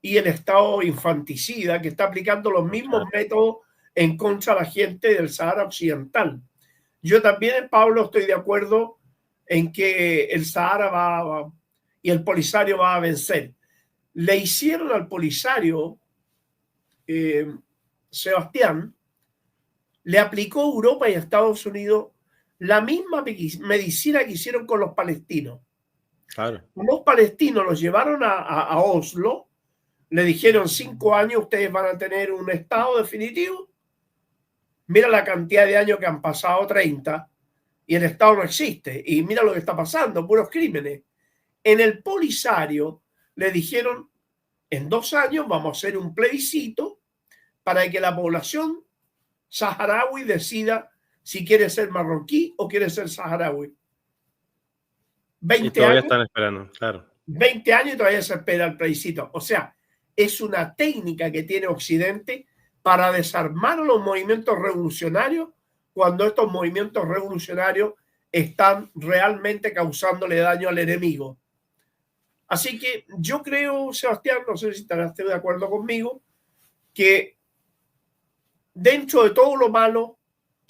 y el Estado infanticida, que está aplicando los mismos métodos en contra de la gente del Sahara Occidental. Yo también, Pablo, estoy de acuerdo en que el Sahara y el Polisario va a vencer. Le hicieron al Polisario, Sebastián, le aplicó a Europa y a Estados Unidos la misma medicina que hicieron con los palestinos. Claro. Los palestinos los llevaron a Oslo, le dijeron 5 años ustedes van a tener un estado definitivo. Mira la cantidad de años que han pasado, 30, y el estado no existe. Y mira lo que está pasando, puros crímenes. En el Polisario le dijeron, en 2 años vamos a hacer un plebiscito para que la población saharaui decida si quiere ser marroquí o quiere ser saharaui. 20 y todavía años, están esperando, claro. 20 años y todavía se espera el plebiscito. O sea, es una técnica que tiene Occidente para desarmar a los movimientos revolucionarios cuando estos movimientos revolucionarios están realmente causándole daño al enemigo. Así que yo creo, Sebastián, no sé si estarás de acuerdo conmigo, que dentro de todo lo malo,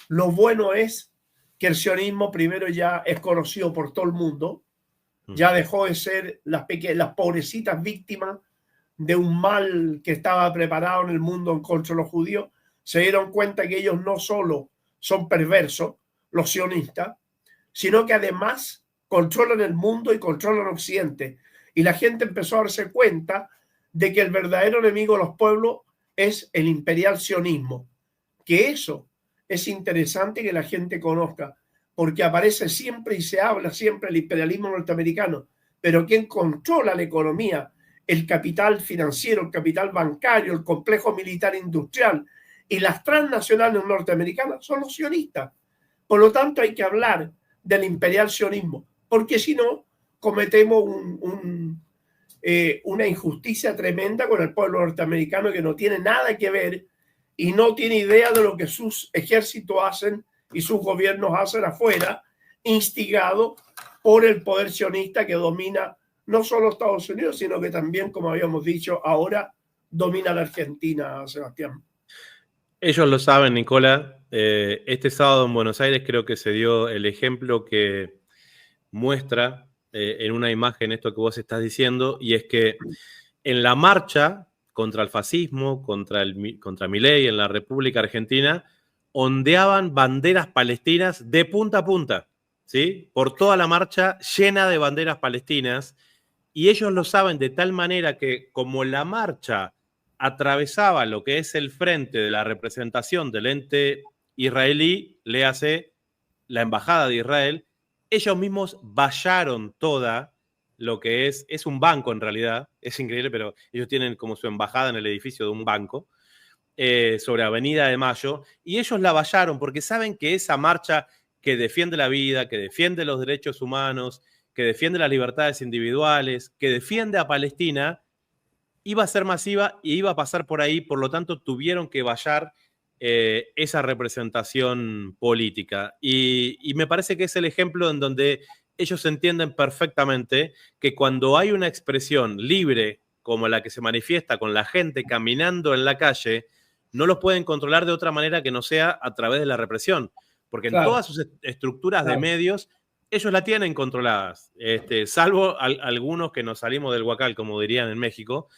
lo bueno es que el sionismo primero ya es conocido por todo el mundo, ya dejó de ser las pobrecitas víctimas de un mal que estaba preparado en el mundo en contra de los judíos. Se dieron cuenta que ellos no solo son perversos, los sionistas, sino que además controlan el mundo y controlan Occidente. Y la gente empezó a darse cuenta de que el verdadero enemigo de los pueblos es el imperial sionismo. Que eso es interesante que la gente conozca, porque aparece siempre y se habla siempre del imperialismo norteamericano, pero quien controla la economía, el capital financiero, el capital bancario, el complejo militar industrial y las transnacionales norteamericanas son los sionistas. Por lo tanto, hay que hablar del imperial sionismo, porque si no, cometemos una injusticia tremenda con el pueblo norteamericano que no tiene nada que ver y no tiene idea de lo que sus ejércitos hacen y sus gobiernos hacen afuera, instigado por el poder sionista que domina no solo Estados Unidos, sino que también, como habíamos dicho, ahora domina la Argentina, Sebastián. Ellos lo saben, Nicola. Este sábado en Buenos Aires creo que se dio el ejemplo que muestra en una imagen esto que vos estás diciendo, y es que en la marcha contra el fascismo, contra Milei en la República Argentina, ondeaban banderas palestinas de punta a punta, ¿sí? Por toda la marcha llena de banderas palestinas, y ellos lo saben de tal manera que como la marcha atravesaba lo que es el frente de la representación del ente israelí, le hace la embajada de Israel, ellos mismos vallaron toda lo que es un banco en realidad, es increíble, pero ellos tienen como su embajada en el edificio de un banco, sobre Avenida de Mayo, y ellos la vallaron porque saben que esa marcha que defiende la vida, que defiende los derechos humanos, que defiende las libertades individuales, que defiende a Palestina, iba a ser masiva y iba a pasar por ahí, por lo tanto tuvieron que vallar esa representación política. Y me parece que es el ejemplo en donde ellos entienden perfectamente que cuando hay una expresión libre como la que se manifiesta con la gente caminando en la calle, no los pueden controlar de otra manera que no sea a través de la represión, porque en Claro, todas sus estructuras de claro. medios ellos la tienen controladas, salvo algunos que nos salimos del huacal, como dirían en México,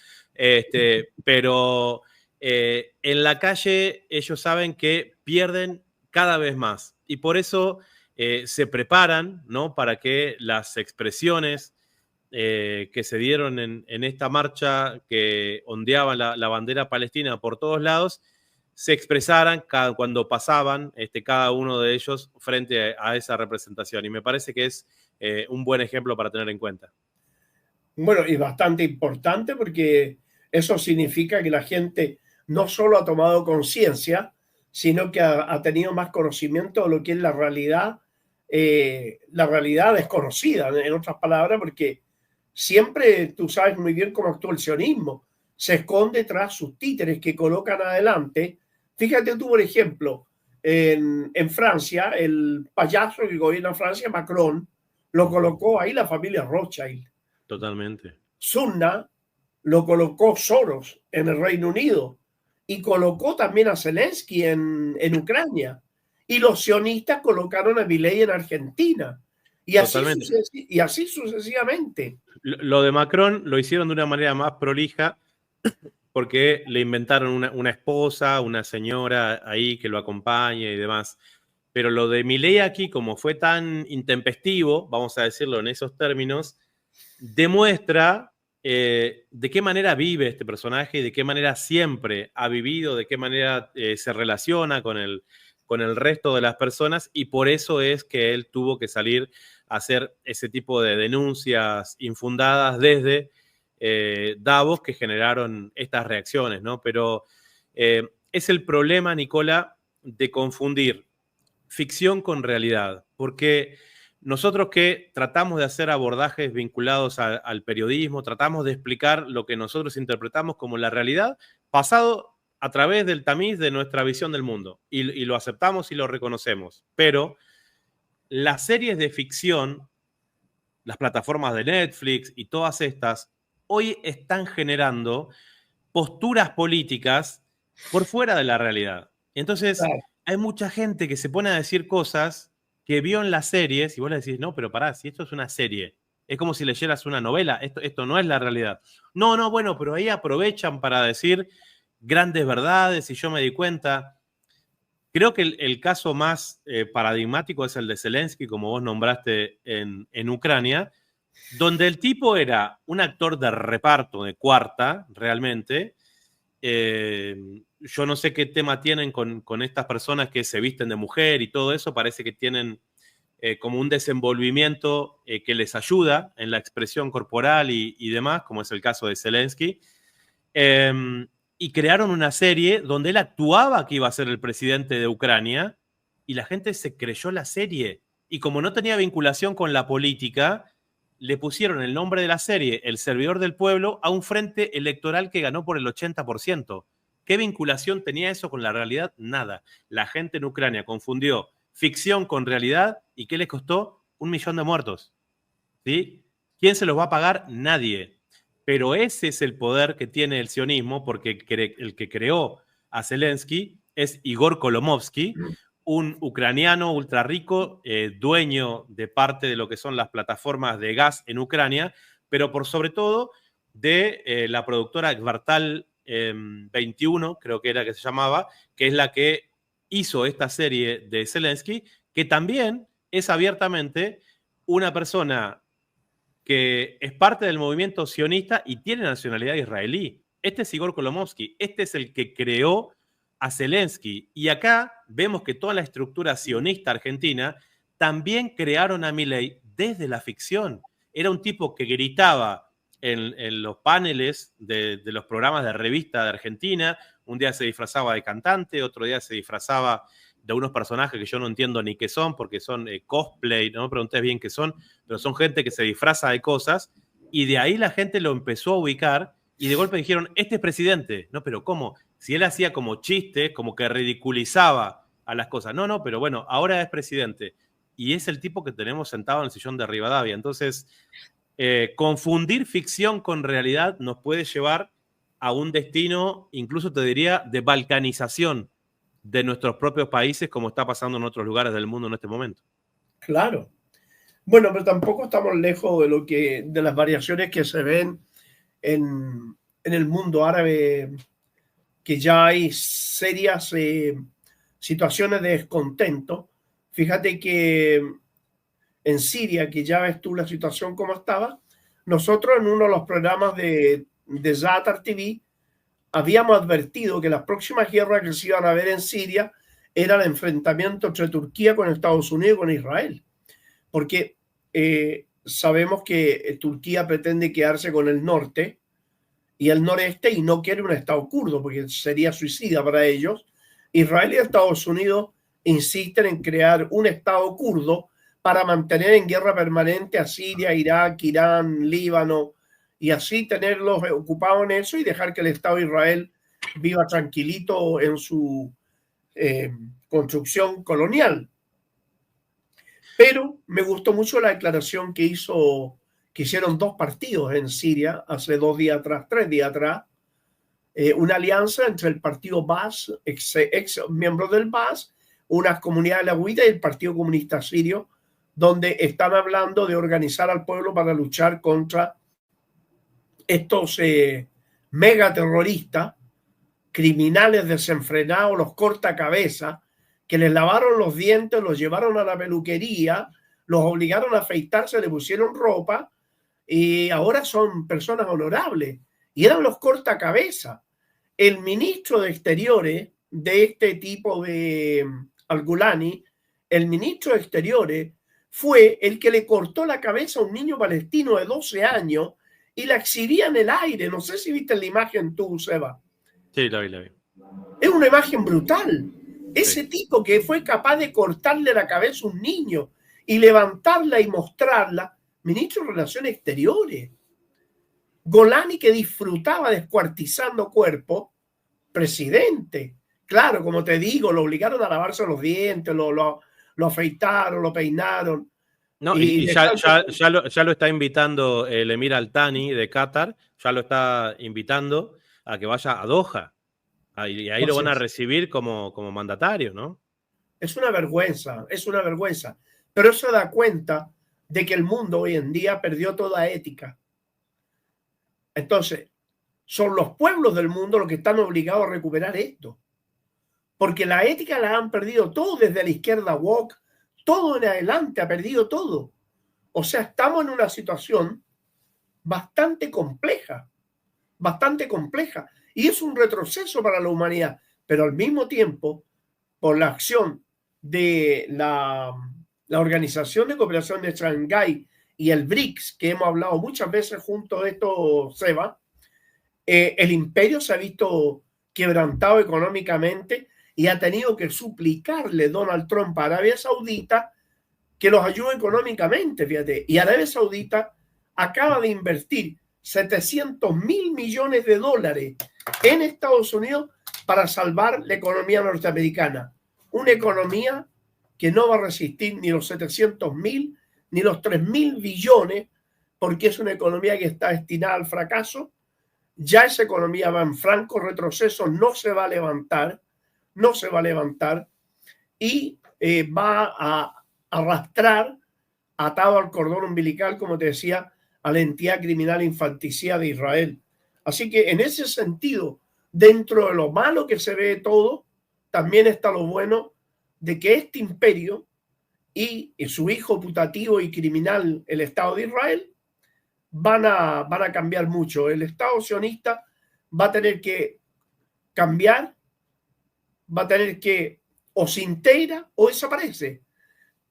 pero en la calle ellos saben que pierden cada vez más y por eso se preparan, ¿no? Para que las expresiones que se dieron en esta marcha que ondeaban la bandera palestina por todos lados, se expresaran cuando pasaban cada uno de ellos frente a esa representación. Y me parece que es un buen ejemplo para tener en cuenta. Bueno, y bastante importante porque eso significa que la gente no solo ha tomado conciencia, sino que ha tenido más conocimiento de lo que es la realidad desconocida, en otras palabras, porque siempre tú sabes muy bien cómo actúa el sionismo, se esconde tras sus títeres que colocan adelante. Fíjate tú, por ejemplo, en Francia, el payaso que gobierna Francia, Macron, lo colocó ahí la familia Rothschild. Totalmente. Sunna lo colocó Soros en el Reino Unido y colocó también a Zelensky en Ucrania. Y los sionistas colocaron a Milei en Argentina. Y así sucesivamente. Lo de Macron lo hicieron de una manera más prolija porque le inventaron una esposa, una señora ahí que lo acompañe y demás. Pero lo de Milei aquí, como fue tan intempestivo, vamos a decirlo en esos términos, demuestra de qué manera vive este personaje y de qué manera siempre ha vivido, de qué manera se relaciona con el resto de las personas, y por eso es que él tuvo que salir a hacer ese tipo de denuncias infundadas desde Davos que generaron estas reacciones, ¿no? Pero es el problema, Nicola, de confundir ficción con realidad, porque nosotros que tratamos de hacer abordajes vinculados al periodismo, tratamos de explicar lo que nosotros interpretamos como la realidad, pasado a través del tamiz de nuestra visión del mundo, y lo aceptamos y lo reconocemos, pero las series de ficción, las plataformas de Netflix y todas estas, hoy están generando posturas políticas por fuera de la realidad. Entonces, Claro, hay mucha gente que se pone a decir cosas que vio en las series y vos le decís, no, pero pará, si esto es una serie, es como si leyeras una novela, esto no es la realidad. No, no, bueno, pero ahí aprovechan para decir grandes verdades y yo me di cuenta. Creo que el caso más paradigmático es el de Zelensky, como vos nombraste en Ucrania, donde el tipo era un actor de reparto de cuarta, realmente. Yo no sé qué tema tienen con estas personas que se visten de mujer y todo eso, parece que tienen como un desenvolvimiento que les ayuda en la expresión corporal y demás, como es el caso de Zelensky. Y crearon una serie donde él actuaba que iba a ser el presidente de Ucrania y la gente se creyó la serie. Y como no tenía vinculación con la política, le pusieron el nombre de la serie, El Servidor del Pueblo, a un frente electoral que ganó por el 80%. ¿Qué vinculación tenía eso con la realidad? Nada. La gente en Ucrania confundió ficción con realidad y ¿qué les costó? 1 millón de muertos. ¿Sí? ¿Quién se los va a pagar? Nadie. Pero ese es el poder que tiene el sionismo, porque el que creó a Zelensky es Igor Kolomovsky, un ucraniano ultra rico, dueño de parte de lo que son las plataformas de gas en Ucrania, pero por sobre todo de la productora Kvartal 21, creo que era que se llamaba, que es la que hizo esta serie de Zelensky, que también es abiertamente una persona que es parte del movimiento sionista y tiene nacionalidad israelí. Este es Igor Kolomovsky, este es el que creó a Zelensky. Y acá vemos que toda la estructura sionista argentina también crearon a Milei desde la ficción. Era un tipo que gritaba en los paneles de los programas de revista de Argentina. Un día se disfrazaba de cantante, otro día se disfrazaba de unos personajes que yo no entiendo ni qué son, porque son cosplay, no me pregunté bien qué son, pero son gente que se disfraza de cosas, y de ahí la gente lo empezó a ubicar, y de golpe dijeron, este es presidente. No, pero ¿cómo? Si él hacía como chistes, como que ridiculizaba a las cosas. No, pero bueno, ahora es presidente. Y es el tipo que tenemos sentado en el sillón de Rivadavia. Entonces, confundir ficción con realidad nos puede llevar a un destino, incluso te diría, de balcanización de nuestros propios países, como está pasando en otros lugares del mundo en este momento. Claro. Bueno, pero tampoco estamos lejos de las variaciones que se ven en el mundo árabe, que ya hay serias situaciones de descontento. Fíjate que en Siria, que ya ves tú la situación como estaba, nosotros en uno de los programas de Zatar TV habíamos advertido que las próximas guerras que se iban a ver en Siria era el enfrentamiento entre Turquía con Estados Unidos y con Israel. Porque sabemos que Turquía pretende quedarse con el norte y el noreste y no quiere un Estado kurdo porque sería suicida para ellos. Israel y Estados Unidos insisten en crear un Estado kurdo para mantener en guerra permanente a Siria, Irak, Irán, Líbano, y así tenerlos ocupados en eso y dejar que el Estado de Israel viva tranquilito en su construcción colonial. Pero me gustó mucho la declaración que hicieron dos partidos en Siria hace 2 días atrás, 3 días atrás, una alianza entre el partido Baas, ex miembros del Baas, unas comunidades alawitas y el Partido Comunista Sirio, donde están hablando de organizar al pueblo para luchar contra estos megaterroristas, criminales desenfrenados, los cortacabezas, que les lavaron los dientes, los llevaron a la peluquería, los obligaron a afeitarse, le pusieron ropa y ahora son personas honorables. Y eran los cortacabezas. El ministro de Exteriores de este tipo de Al-Gulani, el ministro de Exteriores, fue el que le cortó la cabeza a un niño palestino de 12 años y la exhibía en el aire. No sé si viste la imagen tú, Seba. Sí, la vi. Es una imagen brutal. Ese tipo que fue capaz de cortarle la cabeza a un niño y levantarla y mostrarla, ministro de Relaciones Exteriores. Golani, que disfrutaba descuartizando cuerpos, presidente. Claro, como te digo, lo obligaron a lavarse los dientes, lo afeitaron, lo peinaron. No, y ya lo está invitando el Emir Al Thani de Qatar, ya lo está invitando a que vaya a Doha. Y ahí lo van a recibir como mandatario, ¿no? Es una vergüenza. Pero eso da cuenta de que el mundo hoy en día perdió toda ética. Entonces, son los pueblos del mundo los que están obligados a recuperar esto. Porque la ética la han perdido todo, desde la izquierda woke, todo en adelante ha perdido todo. O sea, estamos en una situación bastante compleja. Y es un retroceso para la humanidad. Pero al mismo tiempo, por la acción de la Organización de Cooperación de Shanghái y el BRICS, que hemos hablado muchas veces junto de esto, Seba, el imperio se ha visto quebrantado económicamente y ha tenido que suplicarle Donald Trump a Arabia Saudita que los ayude económicamente, fíjate. Y Arabia Saudita acaba de invertir 700.000 millones de dólares en Estados Unidos para salvar la economía norteamericana. Una economía que no va a resistir ni los 700.000 ni los 3.000 billones porque es una economía que está destinada al fracaso. Ya esa economía va en franco retroceso, no se va a levantar, no se va a levantar y va a arrastrar, atado al cordón umbilical, como te decía, a la entidad criminal infanticida de Israel. Así que en ese sentido, dentro de lo malo que se ve todo, también está lo bueno de que este imperio y su hijo putativo y criminal, el Estado de Israel, van a cambiar mucho. El Estado sionista va a tener que cambiar, va a tener que o se integra o desaparece,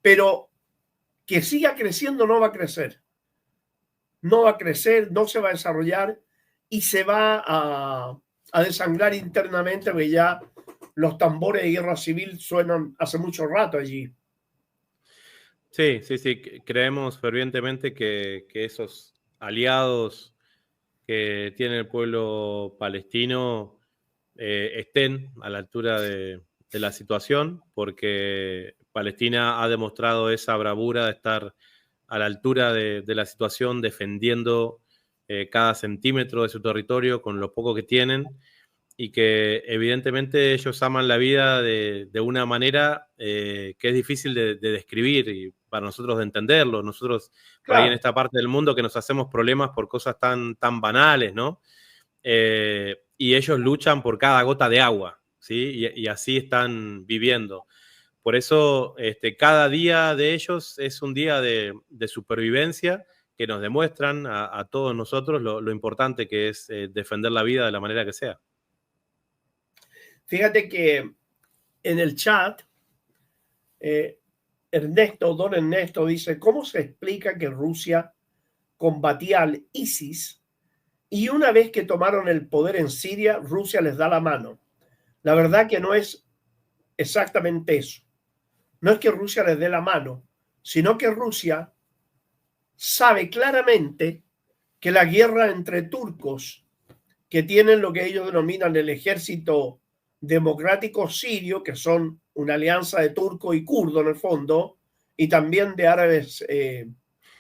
pero que siga creciendo no va a crecer. No va a crecer, no se va a desarrollar y se va a desangrar internamente, porque ya los tambores de guerra civil suenan hace mucho rato allí. Sí, sí, sí. Creemos fervientemente que esos aliados que tiene el pueblo palestino estén a la altura de la situación, porque Palestina ha demostrado esa bravura de estar a la altura de la situación, defendiendo cada centímetro de su territorio con lo poco que tienen, y que evidentemente ellos aman la vida de una manera que es difícil de describir y para nosotros de entenderlo. Nosotros, por ahí en Claro, esta parte del mundo, que nos hacemos problemas por cosas tan banales, ¿no? Y ellos luchan por cada gota de agua, ¿sí? Y así están viviendo. Por eso, cada día de ellos es un día de supervivencia, que nos demuestran a todos nosotros lo importante que es defender la vida de la manera que sea. fíjate que en el chat, don Ernesto dice, ¿cómo se explica que Rusia combatía al ISIS y una vez que tomaron el poder en Siria, Rusia les da la mano? La verdad que no es exactamente eso. No es que Rusia les dé la mano, sino que Rusia sabe claramente que la guerra entre turcos, que tienen lo que ellos denominan el ejército democrático sirio, que son una alianza de turco y kurdo en el fondo, y también de árabes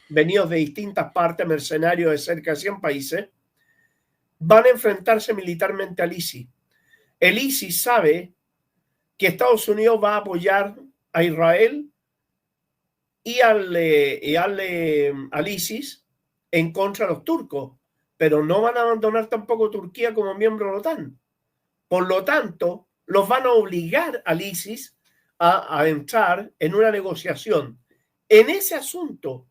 venidos de distintas partes, mercenarios de cerca de 100 países, van a enfrentarse militarmente al ISIS. El ISIS sabe que Estados Unidos va a apoyar a Israel y al ISIS en contra de los turcos, pero no van a abandonar tampoco Turquía como miembro de la OTAN. Por lo tanto, los van a obligar al ISIS a entrar en una negociación. En ese asunto,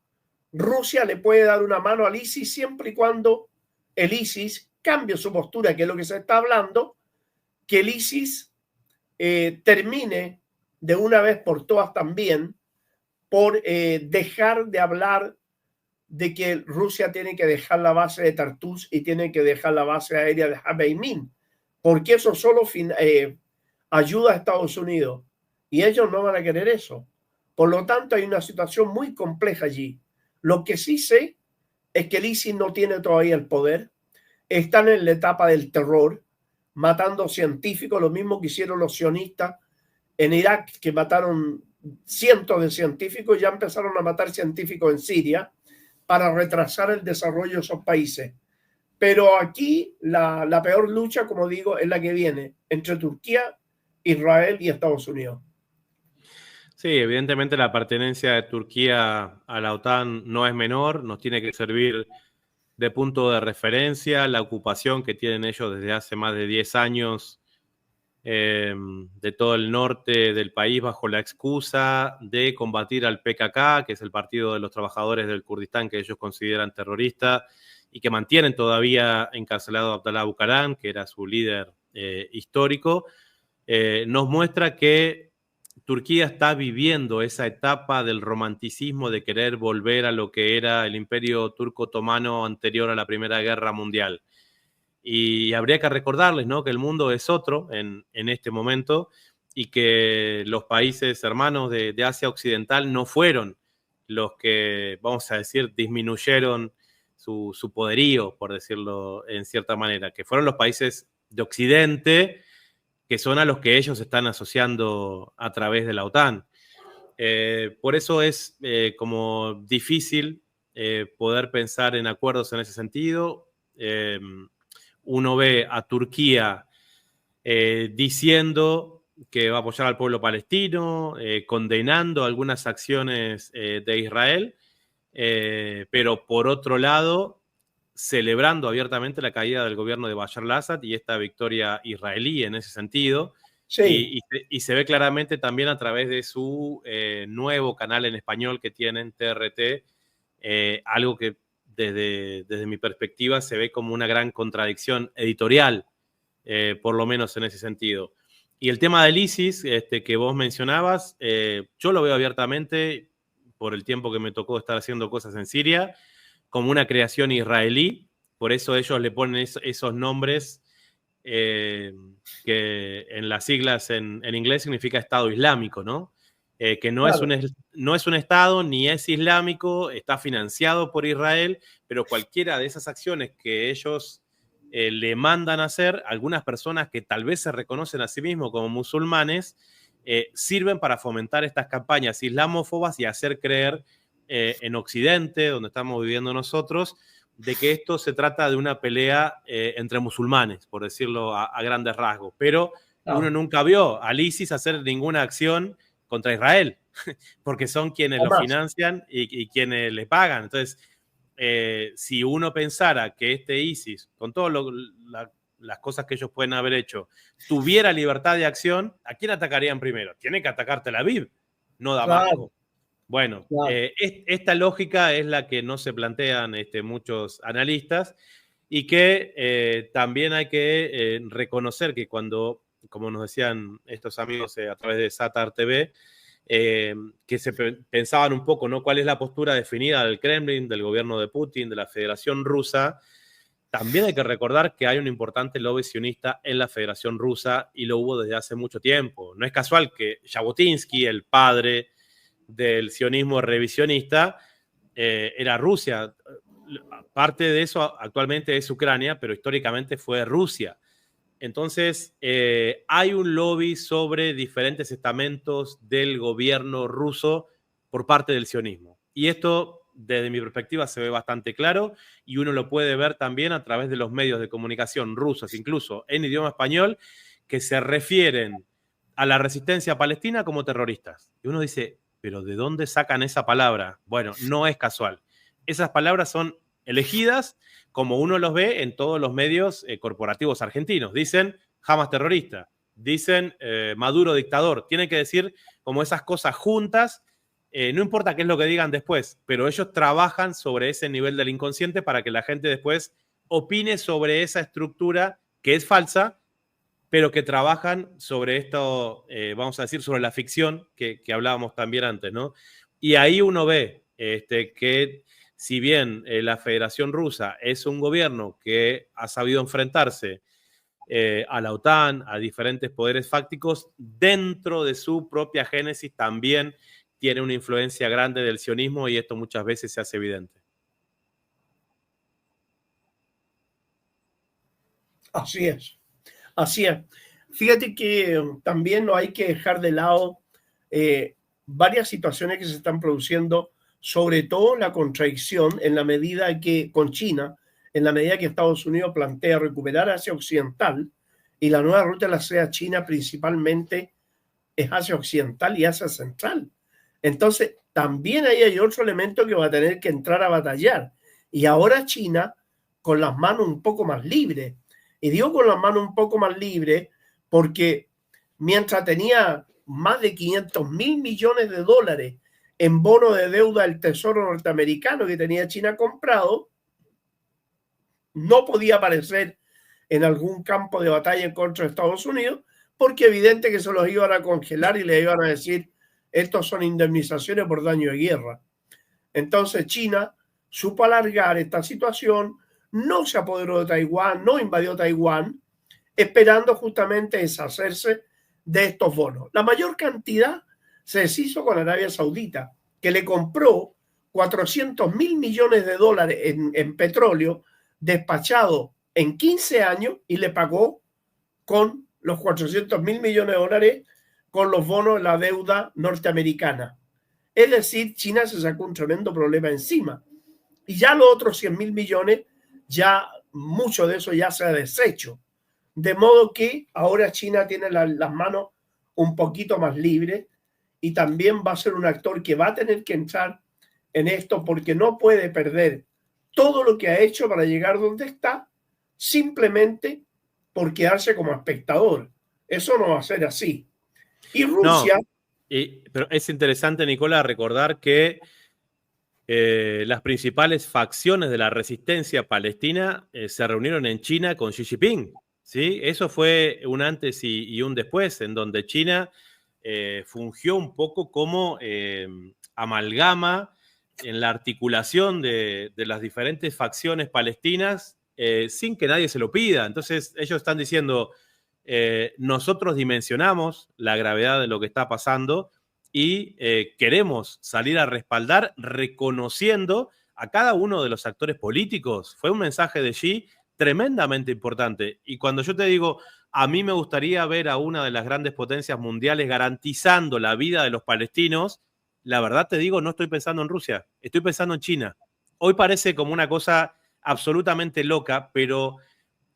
Rusia le puede dar una mano al ISIS siempre y cuando el ISIS cambie su postura, que es lo que se está hablando, que el ISIS termine de una vez por todas también por dejar de hablar de que Rusia tiene que dejar la base de Tartus y tiene que dejar la base aérea de Habeimin, porque eso solo ayuda a Estados Unidos y ellos no van a querer eso. Por lo tanto, hay una situación muy compleja allí. Lo que sí sé es que el ISIS no tiene todavía el poder, están en la etapa del terror, matando científicos, lo mismo que hicieron los sionistas en Irak, que mataron cientos de científicos, ya empezaron a matar científicos en Siria para retrasar el desarrollo de esos países. Pero aquí la peor lucha, como digo, es la que viene entre Turquía, Israel y Estados Unidos. Sí, evidentemente la pertenencia de Turquía a la OTAN no es menor, nos tiene que servir de punto de referencia la ocupación que tienen ellos desde hace más de 10 años de todo el norte del país bajo la excusa de combatir al PKK, que es el Partido de los Trabajadores del Kurdistán que ellos consideran terrorista y que mantienen todavía encarcelado a Abdallah Bucaram, que era su líder histórico. Nos muestra que Turquía está viviendo esa etapa del romanticismo de querer volver a lo que era el imperio turco otomano anterior a la Primera Guerra Mundial. Y habría que recordarles, ¿no?, que el mundo es otro en este momento y que los países hermanos de Asia Occidental no fueron los que, vamos a decir, disminuyeron su poderío, por decirlo en cierta manera, que fueron los países de Occidente, que son a los que ellos están asociando a través de la OTAN. Por eso es como difícil poder pensar en acuerdos en ese sentido. Uno ve a Turquía diciendo que va a apoyar al pueblo palestino, condenando algunas acciones de Israel, pero por otro lado, celebrando abiertamente la caída del gobierno de Bashar al-Assad y esta victoria israelí en ese sentido. Sí. Y se ve claramente también a través de su nuevo canal en español que tienen, TRT, algo que desde mi perspectiva se ve como una gran contradicción editorial, por lo menos en ese sentido. Y el tema del ISIS, que vos mencionabas, yo lo veo abiertamente, por el tiempo que me tocó estar haciendo cosas en Siria, como una creación israelí. Por eso ellos le ponen esos nombres que en las siglas en inglés significa Estado Islámico, ¿no? Que no, Claro. no es un Estado ni es islámico, está financiado por Israel, pero cualquiera de esas acciones que ellos le mandan a hacer, algunas personas que tal vez se reconocen a sí mismos como musulmanes, sirven para fomentar estas campañas islamófobas y hacer creer en Occidente, donde estamos viviendo nosotros, de que esto se trata de una pelea entre musulmanes, por decirlo a grandes rasgos. Pero uno Claro. nunca vio al ISIS hacer ninguna acción contra Israel, porque son quienes lo Jamás. financian y quienes le pagan. Entonces, si uno pensara que este ISIS, con todas las cosas que ellos pueden haber hecho, tuviera libertad de acción, ¿a quién atacarían primero? Tiene que atacar Tel Aviv, no Claro. Damasco. Bueno, Claro. esta lógica es la que no se plantean muchos analistas y que también hay que reconocer que cuando, como nos decían estos amigos a través de Satar TV, que se pensaban un poco, ¿no? ¿Cuál es la postura definida del Kremlin, del gobierno de Putin, de la Federación Rusa? También hay que recordar que hay un importante lobby sionista en la Federación Rusa y lo hubo desde hace mucho tiempo. No es casual que Jabotinsky, el padre del sionismo revisionista, era Rusia. Parte de eso actualmente es Ucrania, pero históricamente fue Rusia. Entonces, hay un lobby sobre diferentes estamentos del gobierno ruso por parte del sionismo. Y esto, desde mi perspectiva, se ve bastante claro y uno lo puede ver también a través de los medios de comunicación rusos, incluso en idioma español, que se refieren a la resistencia palestina como terroristas. Y uno dice, ¿pero de dónde sacan esa palabra? Bueno, no es casual. Esas palabras son elegidas como uno los ve en todos los medios corporativos argentinos. Dicen Hamas terrorista, dicen Maduro dictador. Tienen que decir como esas cosas juntas, no importa qué es lo que digan después, pero ellos trabajan sobre ese nivel del inconsciente para que la gente después opine sobre esa estructura que es falsa, pero que trabajan sobre esto, vamos a decir, sobre la ficción que hablábamos también antes, ¿no? Y ahí uno ve que si bien la Federación Rusa es un gobierno que ha sabido enfrentarse a la OTAN, a diferentes poderes fácticos, dentro de su propia génesis también tiene una influencia grande del sionismo y esto muchas veces se hace evidente. Así es. Así es. Fíjate que también no hay que dejar de lado varias situaciones que se están produciendo, sobre todo la contradicción en la medida que con China, en la medida que Estados Unidos plantea recuperar Asia Occidental y la nueva ruta de la seda china principalmente es Asia Occidental y Asia Central. Entonces, también ahí hay otro elemento que va a tener que entrar a batallar. Y ahora China con las manos un poco más libres. Y digo con las manos un poco más libres porque mientras tenía más de 500.000 millones de dólares en bono de deuda del Tesoro norteamericano que tenía China comprado, no podía aparecer en algún campo de batalla en contra de Estados Unidos, porque evidente que se los iban a congelar y le iban a decir, estos son indemnizaciones por daño de guerra. Entonces China supo alargar esta situación, no se apoderó de Taiwán, no invadió Taiwán, esperando justamente deshacerse de estos bonos. La mayor cantidad se deshizo con Arabia Saudita, que le compró 400.000 millones de dólares en petróleo despachado en 15 años y le pagó con los 400.000 millones de dólares con los bonos de la deuda norteamericana. Es decir, China se sacó un tremendo problema encima. Y ya los otros 100.000 millones, ya mucho de eso ya se ha deshecho. De modo que ahora China tiene las manos un poquito más libres y también va a ser un actor que va a tener que entrar en esto porque no puede perder todo lo que ha hecho para llegar donde está simplemente por quedarse como espectador. Eso no va a ser así. Y Rusia... No, pero es interesante, Nicola, recordar que las principales facciones de la resistencia palestina se reunieron en China con Xi Jinping, ¿sí? Eso fue un antes y un después, en donde China fungió un poco como amalgama en la articulación de las diferentes facciones palestinas sin que nadie se lo pida. Entonces ellos están diciendo, nosotros dimensionamos la gravedad de lo que está pasando y queremos salir a respaldar reconociendo a cada uno de los actores políticos. Fue un mensaje de Xi tremendamente importante. Y cuando yo te digo, a mí me gustaría ver a una de las grandes potencias mundiales garantizando la vida de los palestinos, la verdad te digo, no estoy pensando en Rusia, estoy pensando en China. Hoy parece como una cosa absolutamente loca, pero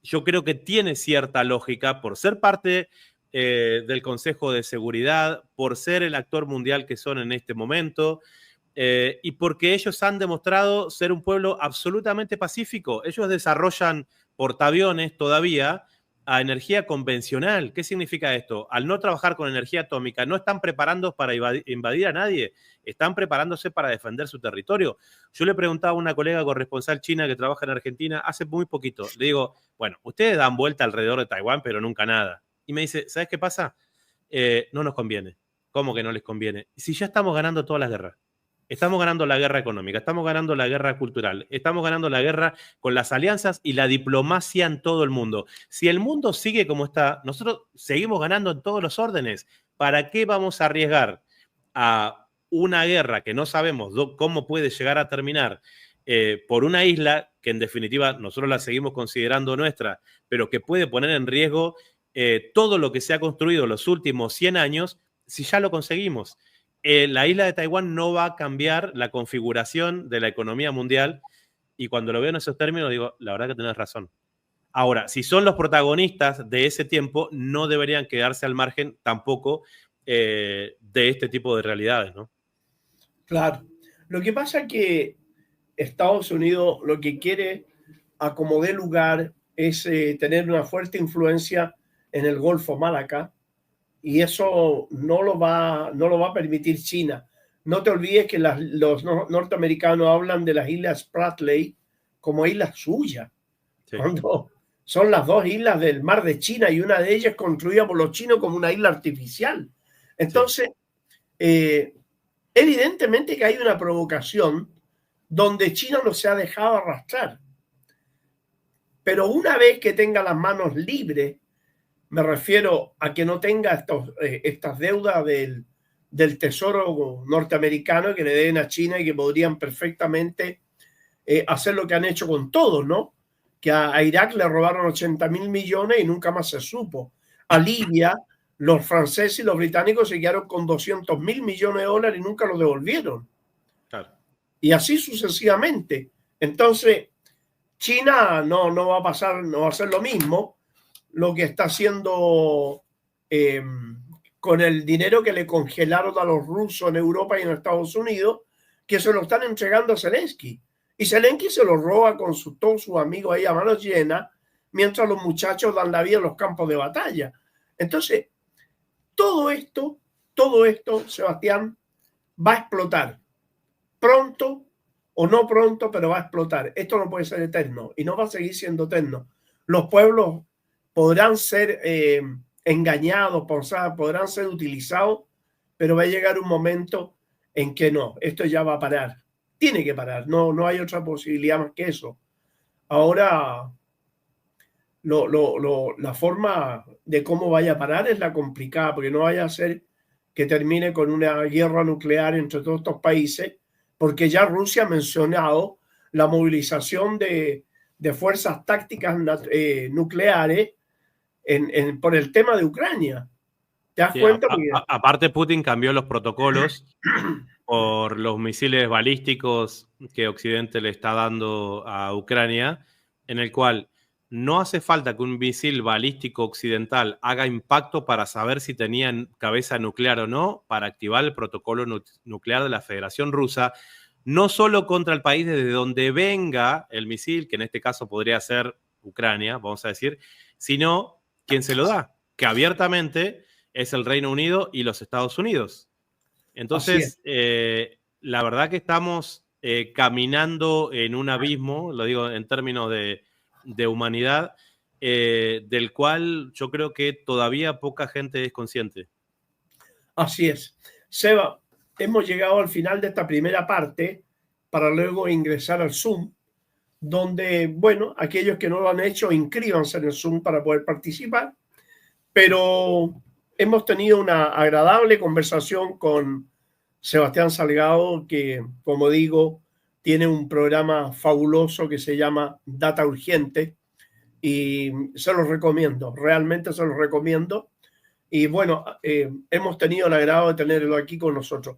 yo creo que tiene cierta lógica por ser parte del Consejo de Seguridad, por ser el actor mundial que son en este momento, y porque ellos han demostrado ser un pueblo absolutamente pacífico. Ellos desarrollan portaaviones todavía a energía convencional. ¿Qué significa esto? Al no trabajar con energía atómica, no están preparando para invadir a nadie, están preparándose para defender su territorio. Yo le preguntaba a una colega corresponsal china que trabaja en Argentina hace muy poquito, le digo, bueno, ustedes dan vuelta alrededor de Taiwán, pero nunca nada. Y me dice, ¿sabes qué pasa? No nos conviene. ¿Cómo que no les conviene? Si ya estamos ganando todas las guerras. Estamos ganando la guerra económica, estamos ganando la guerra cultural, estamos ganando la guerra con las alianzas y la diplomacia en todo el mundo. Si el mundo sigue como está, nosotros seguimos ganando en todos los órdenes. ¿Para qué vamos a arriesgar a una guerra que no sabemos cómo puede llegar a terminar por una isla que en definitiva nosotros la seguimos considerando nuestra, pero que puede poner en riesgo todo lo que se ha construido los últimos 100 años si ya lo conseguimos? La isla de Taiwán no va a cambiar la configuración de la economía mundial y cuando lo veo en esos términos digo, la verdad que tenés razón. Ahora, si son los protagonistas de ese tiempo, no deberían quedarse al margen tampoco de este tipo de realidades, ¿no? Claro. Lo que pasa es que Estados Unidos lo que quiere a como dé lugar es tener una fuerte influencia en el Golfo Malaca, y eso no lo va a permitir China. No te olvides que los norteamericanos hablan de las islas Spratly como islas suyas, sí, cuando son las dos islas del mar de China y una de ellas construida por los chinos como una isla artificial. Entonces, sí, evidentemente que hay una provocación donde China no se ha dejado arrastrar. Pero una vez que tenga las manos libres, me refiero a que no tenga estas deudas del tesoro norteamericano que le den a China y que podrían perfectamente hacer lo que han hecho con todos, ¿no? Que a Irak le robaron 80.000 millones y nunca más se supo. A Libia, los franceses y los británicos se quedaron con 200.000 millones de dólares y nunca los devolvieron. Claro. Y así sucesivamente. Entonces, China no va a pasar, no va a hacer lo mismo. Lo que está haciendo con el dinero que le congelaron a los rusos en Europa y en Estados Unidos, que se lo están entregando a Zelensky. Y Zelensky se lo roba con todos sus amigos ahí a manos llenas, mientras los muchachos dan la vida en los campos de batalla. Entonces, todo esto, Sebastián, va a explotar. Pronto o no pronto, pero va a explotar. Esto no puede ser eterno y no va a seguir siendo eterno. Los pueblos podrán ser engañados, podrán ser utilizados, pero va a llegar un momento en que no, esto ya va a parar. Tiene que parar, no hay otra posibilidad más que eso. Ahora, la forma de cómo vaya a parar es la complicada, porque no vaya a ser que termine con una guerra nuclear entre todos estos países, porque ya Rusia ha mencionado la movilización de fuerzas tácticas nucleares por el tema de Ucrania. ¿Te das cuenta? Aparte, Putin cambió los protocolos por los misiles balísticos que Occidente le está dando a Ucrania, en el cual no hace falta que un misil balístico occidental haga impacto para saber si tenían cabeza nuclear o no, para activar el protocolo nuclear de la Federación Rusa, no solo contra el país desde donde venga el misil, que en este caso podría ser Ucrania, vamos a decir, sino quien se lo da, que abiertamente es el Reino Unido y los Estados Unidos. Entonces, la verdad que estamos caminando en un abismo, lo digo en términos de humanidad, del cual yo creo que todavía poca gente es consciente. Así es. Seba, hemos llegado al final de esta primera parte para luego ingresar al Zoom, donde, bueno, aquellos que no lo han hecho, inscríbanse en el Zoom para poder participar, pero hemos tenido una agradable conversación con Sebastián Salgado, que, como digo, tiene un programa fabuloso que se llama Data Urgente y se los recomiendo, realmente se los recomiendo. Y bueno, hemos tenido el agrado de tenerlo aquí con nosotros.